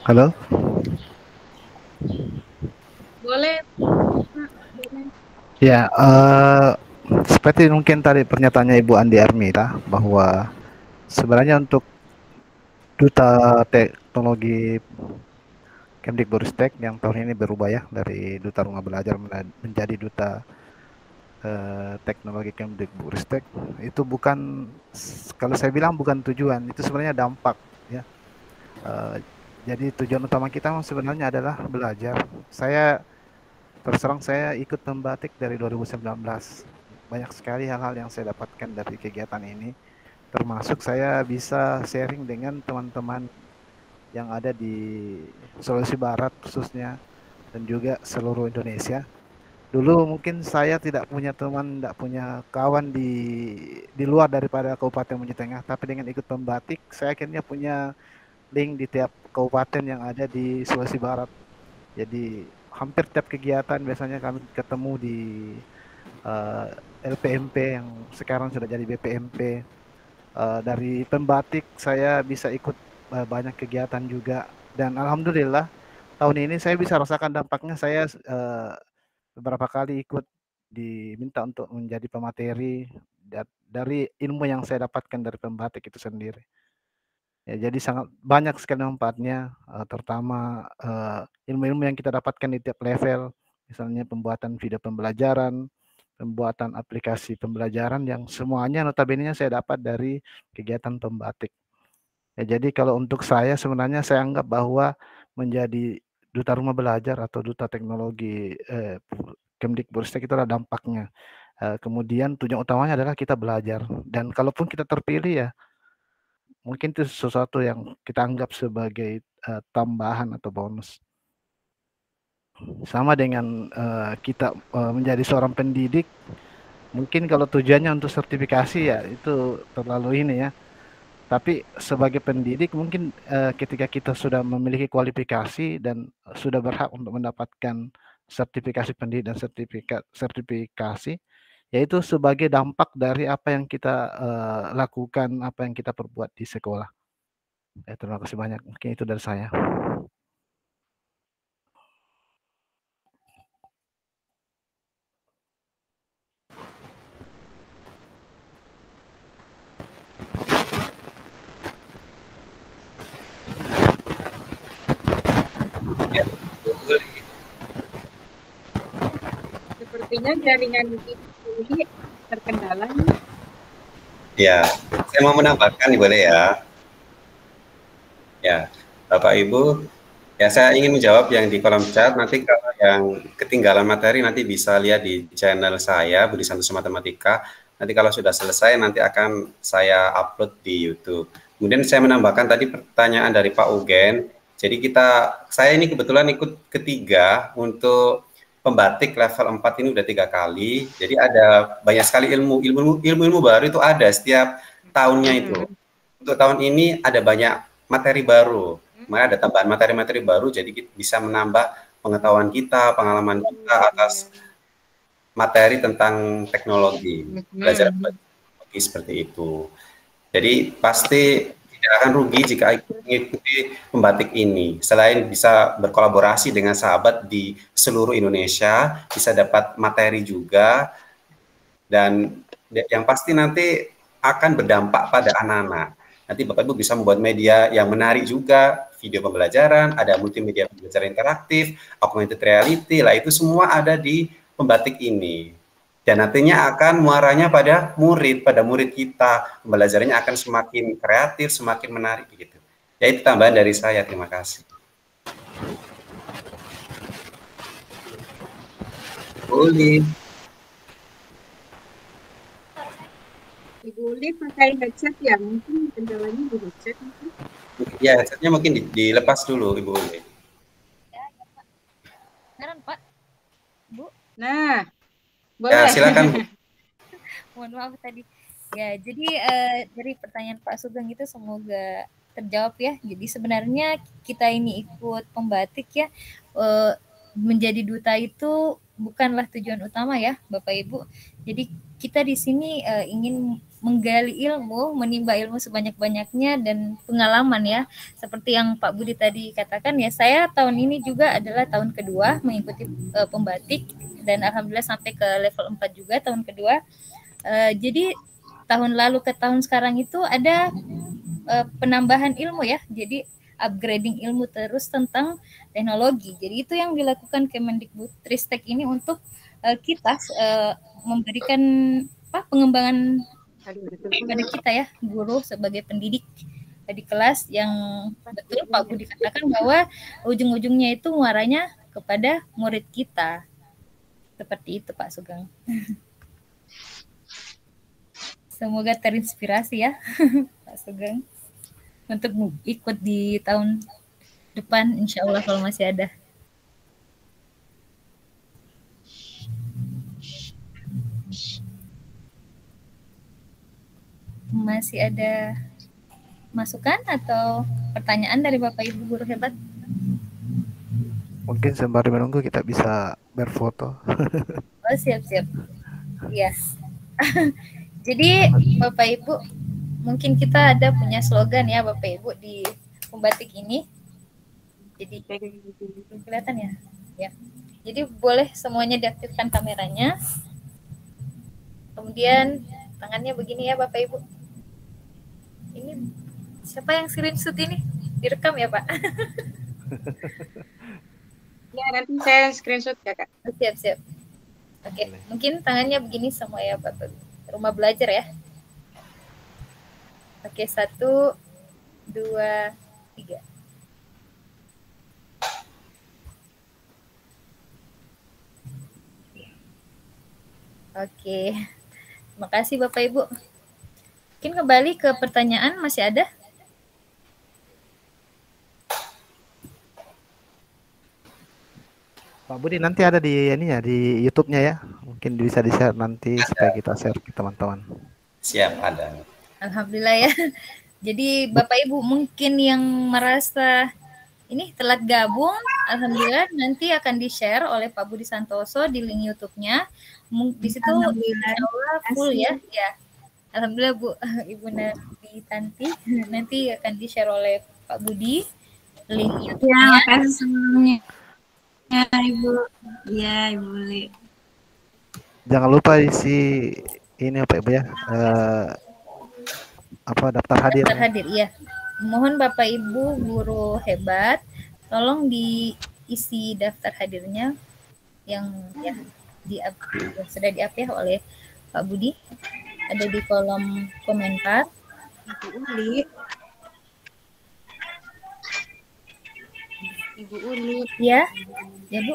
Halo? Boleh. Ya, seperti mungkin tadi pernyataannya Ibu Andi Armita bahwa sebenarnya untuk Duta Teknologi Kemdikbudristek yang tahun ini berubah ya dari Duta Rumah Belajar menjadi Duta Teknologi Kemdikbudristek, itu bukan, kalau saya bilang bukan tujuan, itu sebenarnya dampak ya. Jadi tujuan utama kita sebenarnya adalah belajar. Saya terus terang saya ikut membatik dari 2019. Banyak sekali hal-hal yang saya dapatkan dari kegiatan ini. Termasuk saya bisa sharing dengan teman-teman yang ada di Sulawesi Barat khususnya dan juga seluruh Indonesia. Dulu mungkin saya tidak punya teman, tidak punya kawan di luar daripada Kabupaten Musi Tengah, tapi dengan ikut membatik saya akhirnya punya link di tiap kabupaten yang ada di Sulawesi Barat. Jadi hampir tiap kegiatan biasanya kami ketemu di LPMP yang sekarang sudah jadi BPMP. Dari pembatik saya bisa ikut banyak kegiatan juga, dan alhamdulillah tahun ini saya bisa rasakan dampaknya. Saya beberapa kali ikut diminta untuk menjadi pemateri dari ilmu yang saya dapatkan dari pembatik itu sendiri. Ya, jadi sangat banyak sekali manfaatnya, terutama ilmu-ilmu yang kita dapatkan di tiap level, misalnya pembuatan video pembelajaran, pembuatan aplikasi pembelajaran yang semuanya notabene saya dapat dari kegiatan pembatik. Ya, jadi kalau untuk saya sebenarnya saya anggap bahwa menjadi Duta Rumah Belajar atau Duta Teknologi Kemdikbudristek itu adalah dampaknya. Kemudian tujuan utamanya adalah kita belajar, dan kalaupun kita terpilih ya mungkin itu sesuatu yang kita anggap sebagai tambahan atau bonus. Sama dengan kita menjadi seorang pendidik, mungkin kalau tujuannya untuk sertifikasi ya itu terlalu ini ya. Tapi sebagai pendidik mungkin ketika kita sudah memiliki kualifikasi dan sudah berhak untuk mendapatkan sertifikasi pendidik dan sertifikasi, yaitu sebagai dampak dari apa yang kita lakukan, apa yang kita perbuat di sekolah. Terima kasih banyak. Mungkin itu dari saya. Ya, Sepertinya jaringan ini terkendala. ya, saya mau menambahkan, boleh ya? Ya, Bapak Ibu, ya saya ingin menjawab yang di kolom chat. Nanti kalau yang ketinggalan materi nanti bisa lihat di channel saya, Budi Santoso Matematika. Nanti kalau sudah selesai nanti akan saya upload di YouTube. Kemudian saya menambahkan tadi pertanyaan dari Pak Ugen. Jadi saya ini kebetulan ikut ketiga untuk pembatik level 4 ini udah 3 kali. Jadi ada banyak sekali ilmu baru itu ada setiap tahunnya itu. Untuk tahun ini ada banyak materi baru. Ada tambahan materi-materi baru, jadi kita bisa menambah pengetahuan kita, pengalaman kita atas materi tentang teknologi, belajar teknologi seperti itu. Jadi pasti tidak akan rugi jika mengikuti pembatik ini. Selain bisa berkolaborasi dengan sahabat di seluruh Indonesia, bisa dapat materi juga, dan yang pasti nanti akan berdampak pada anak-anak. Nanti Bapak Ibu bisa membuat media yang menarik juga, video pembelajaran, ada multimedia pembelajaran interaktif, augmented reality, lah itu semua ada di pembatik ini. Dan nantinya akan muaranya pada murid kita, pembelajarannya akan semakin kreatif, semakin menarik gitu. Ya itu tambahan dari saya, terima kasih. Boleh. Ibu Uli pakai headset ya, mungkin kendalanya di headset. Ya, headsetnya mungkin dilepas dulu, Ibu Uli. Beneran, Pak? Bu? Nah, boleh. Ya, silakan. Mohon maaf tadi. Ya, jadi dari pertanyaan Pak Sugeng itu semoga terjawab ya. Jadi sebenarnya kita ini ikut pembatik ya, menjadi duta itu bukanlah tujuan utama ya, Bapak Ibu. Jadi kita di sini ingin menggali ilmu, menimba ilmu sebanyak-banyaknya dan pengalaman ya. Seperti yang Pak Budi tadi katakan ya, saya tahun ini juga adalah tahun kedua mengikuti pembatik dan alhamdulillah sampai ke level 4 juga tahun kedua. Jadi tahun lalu ke tahun sekarang itu ada penambahan ilmu ya. Jadi upgrading ilmu terus tentang teknologi. Jadi itu yang dilakukan Kemendikbudristek ini untuk kita memberikan pengembangan kepada kita ya, guru sebagai pendidik di kelas yang betul Pak Budi katakan bahwa ujung-ujungnya itu muaranya kepada murid kita. Seperti itu Pak Sugeng. Semoga terinspirasi ya Pak Sugeng untuk ikut di tahun depan insya Allah kalau masih ada. Masih ada masukan atau pertanyaan dari Bapak Ibu guru hebat? Mungkin sembari menunggu kita bisa berfoto. Oh siap-siap. Iya. Jadi Bapak Ibu, mungkin kita ada punya slogan ya Bapak Ibu di pembatik ini. Jadi kelihatan ya? Ya. Jadi boleh semuanya diaktifkan kameranya. Kemudian tangannya begini ya Bapak Ibu. Ini siapa yang screenshot ini? Direkam ya Pak? Ya nanti saya screenshot ya Kak. Siap-siap. Oke, mungkin tangannya begini semua ya Bapak Ibu. Rumah belajar ya. Oke, 1, 2, 3. Oke, terima kasih Bapak Ibu. Mungkin kembali ke pertanyaan, masih ada? Pak Budi nanti ada di ini ya, di YouTube-nya ya. Mungkin bisa di-share nanti supaya kita share ke teman-teman. Siap, ada. Alhamdulillah ya. Jadi Bapak Ibu mungkin yang merasa ini telat gabung, alhamdulillah nanti akan di-share oleh Pak Budi Santoso di link YouTube-nya. Di situ insyaallah full ya. Ya. Alhamdulillah Bu Ibu Nabi Tanti nanti akan di-share oleh Pak Budi link YouTube-nya. Ya, makasih sebelumnya. Ya Ibu, ya Ibu Li. Jangan lupa isi ini apa Ibu ya, daftar hadir. Daftar hadir, iya. Mohon Bapak Ibu guru hebat, tolong diisi daftar hadirnya yang ya sudah di-up ya oleh Pak Budi. Ada di kolom komentar. Ibu Uli. Ya, ya Bu.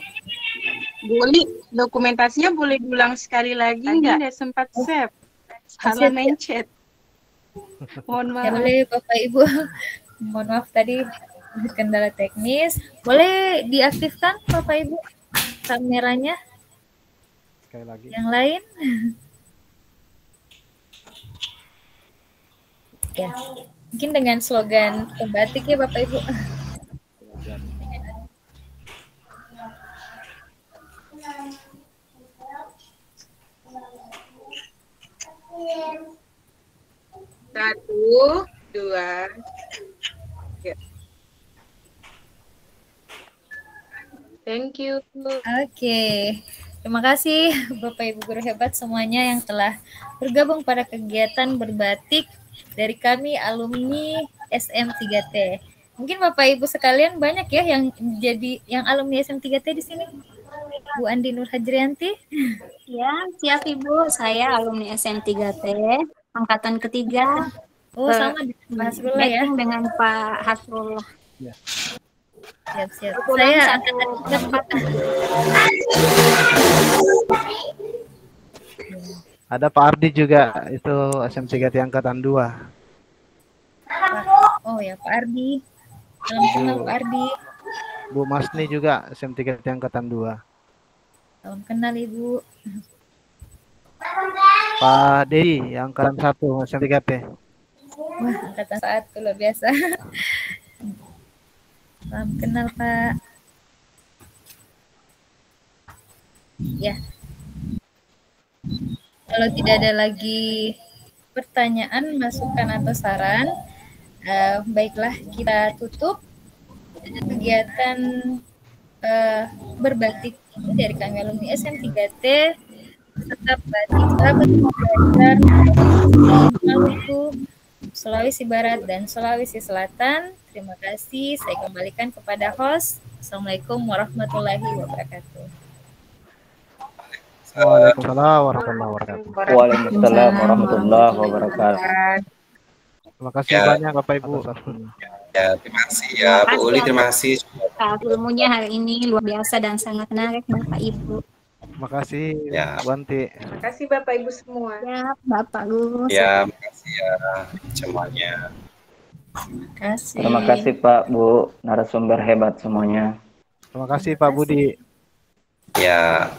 Bu Uli, dokumentasinya boleh diulang sekali lagi nggak? Tidak sempat save. Salah mencet. Mohon maaf. Ya boleh Bapak Ibu. Mohon maaf tadi kendala teknis. Boleh diaktifkan Bapak Ibu kameranya? Sekali lagi. Yang lain? Ya, mungkin dengan slogan pembatik ya Bapak Ibu. Satu, dua, Thank you. Oke. Terima kasih Bapak Ibu guru hebat semuanya yang telah bergabung pada kegiatan berbatik dari kami alumni SM3T. Mungkin Bapak Ibu sekalian banyak ya yang alumni SM3T di sini. Bu Andi Nur Hajrianti. Ya, siap Ibu. Saya alumni SM3T, angkatan ketiga. Oh, sama dengan Pak Hasrullah ya. Dengan Pak Hasrullah. Ya. Siap. Kebetulan Saya satu tempat. Ada Pak Ardi juga, itu SM3T angkatan 2. Oh ya, Pak Ardi. Salam kenal Pak Ardi. Bu Masni juga SM3T angkatan 2. Salam kenal Ibu. Pak Dedi yang angkatan 1 SM3T. Wah, angkatan 1 luar biasa. Salam kenal Pak. Ya. Kalau tidak ada lagi pertanyaan, masukan atau saran, baiklah kita tutup kegiatan berbatik ini dari kami alumni SM3T. Tetap batik sahabat belajar Maluku, Sulawesi Barat dan Sulawesi Selatan. Terima kasih. Saya kembalikan kepada host. Assalamualaikum warahmatullahi wabarakatuh. Waalaikumsalam warahmatullahi wabarakatuh. Waalaikumsalam warahmatullahi wabarakatuh. Terima kasih banyak Bapak Ibu. Ya, terima kasih ya Bu Uli, terima kasih. Ilmunya hari ini luar biasa dan sangat menarik Bapak Ibu. Terima kasih Ya. Bu Anti. Terima kasih Bapak Ibu semua. Ya, Bapak Gus. Ya, terima kasih ya semuanya. Terima kasih Pak, Bu, narasumber hebat semuanya. Terima kasih Pak Budi. Ya.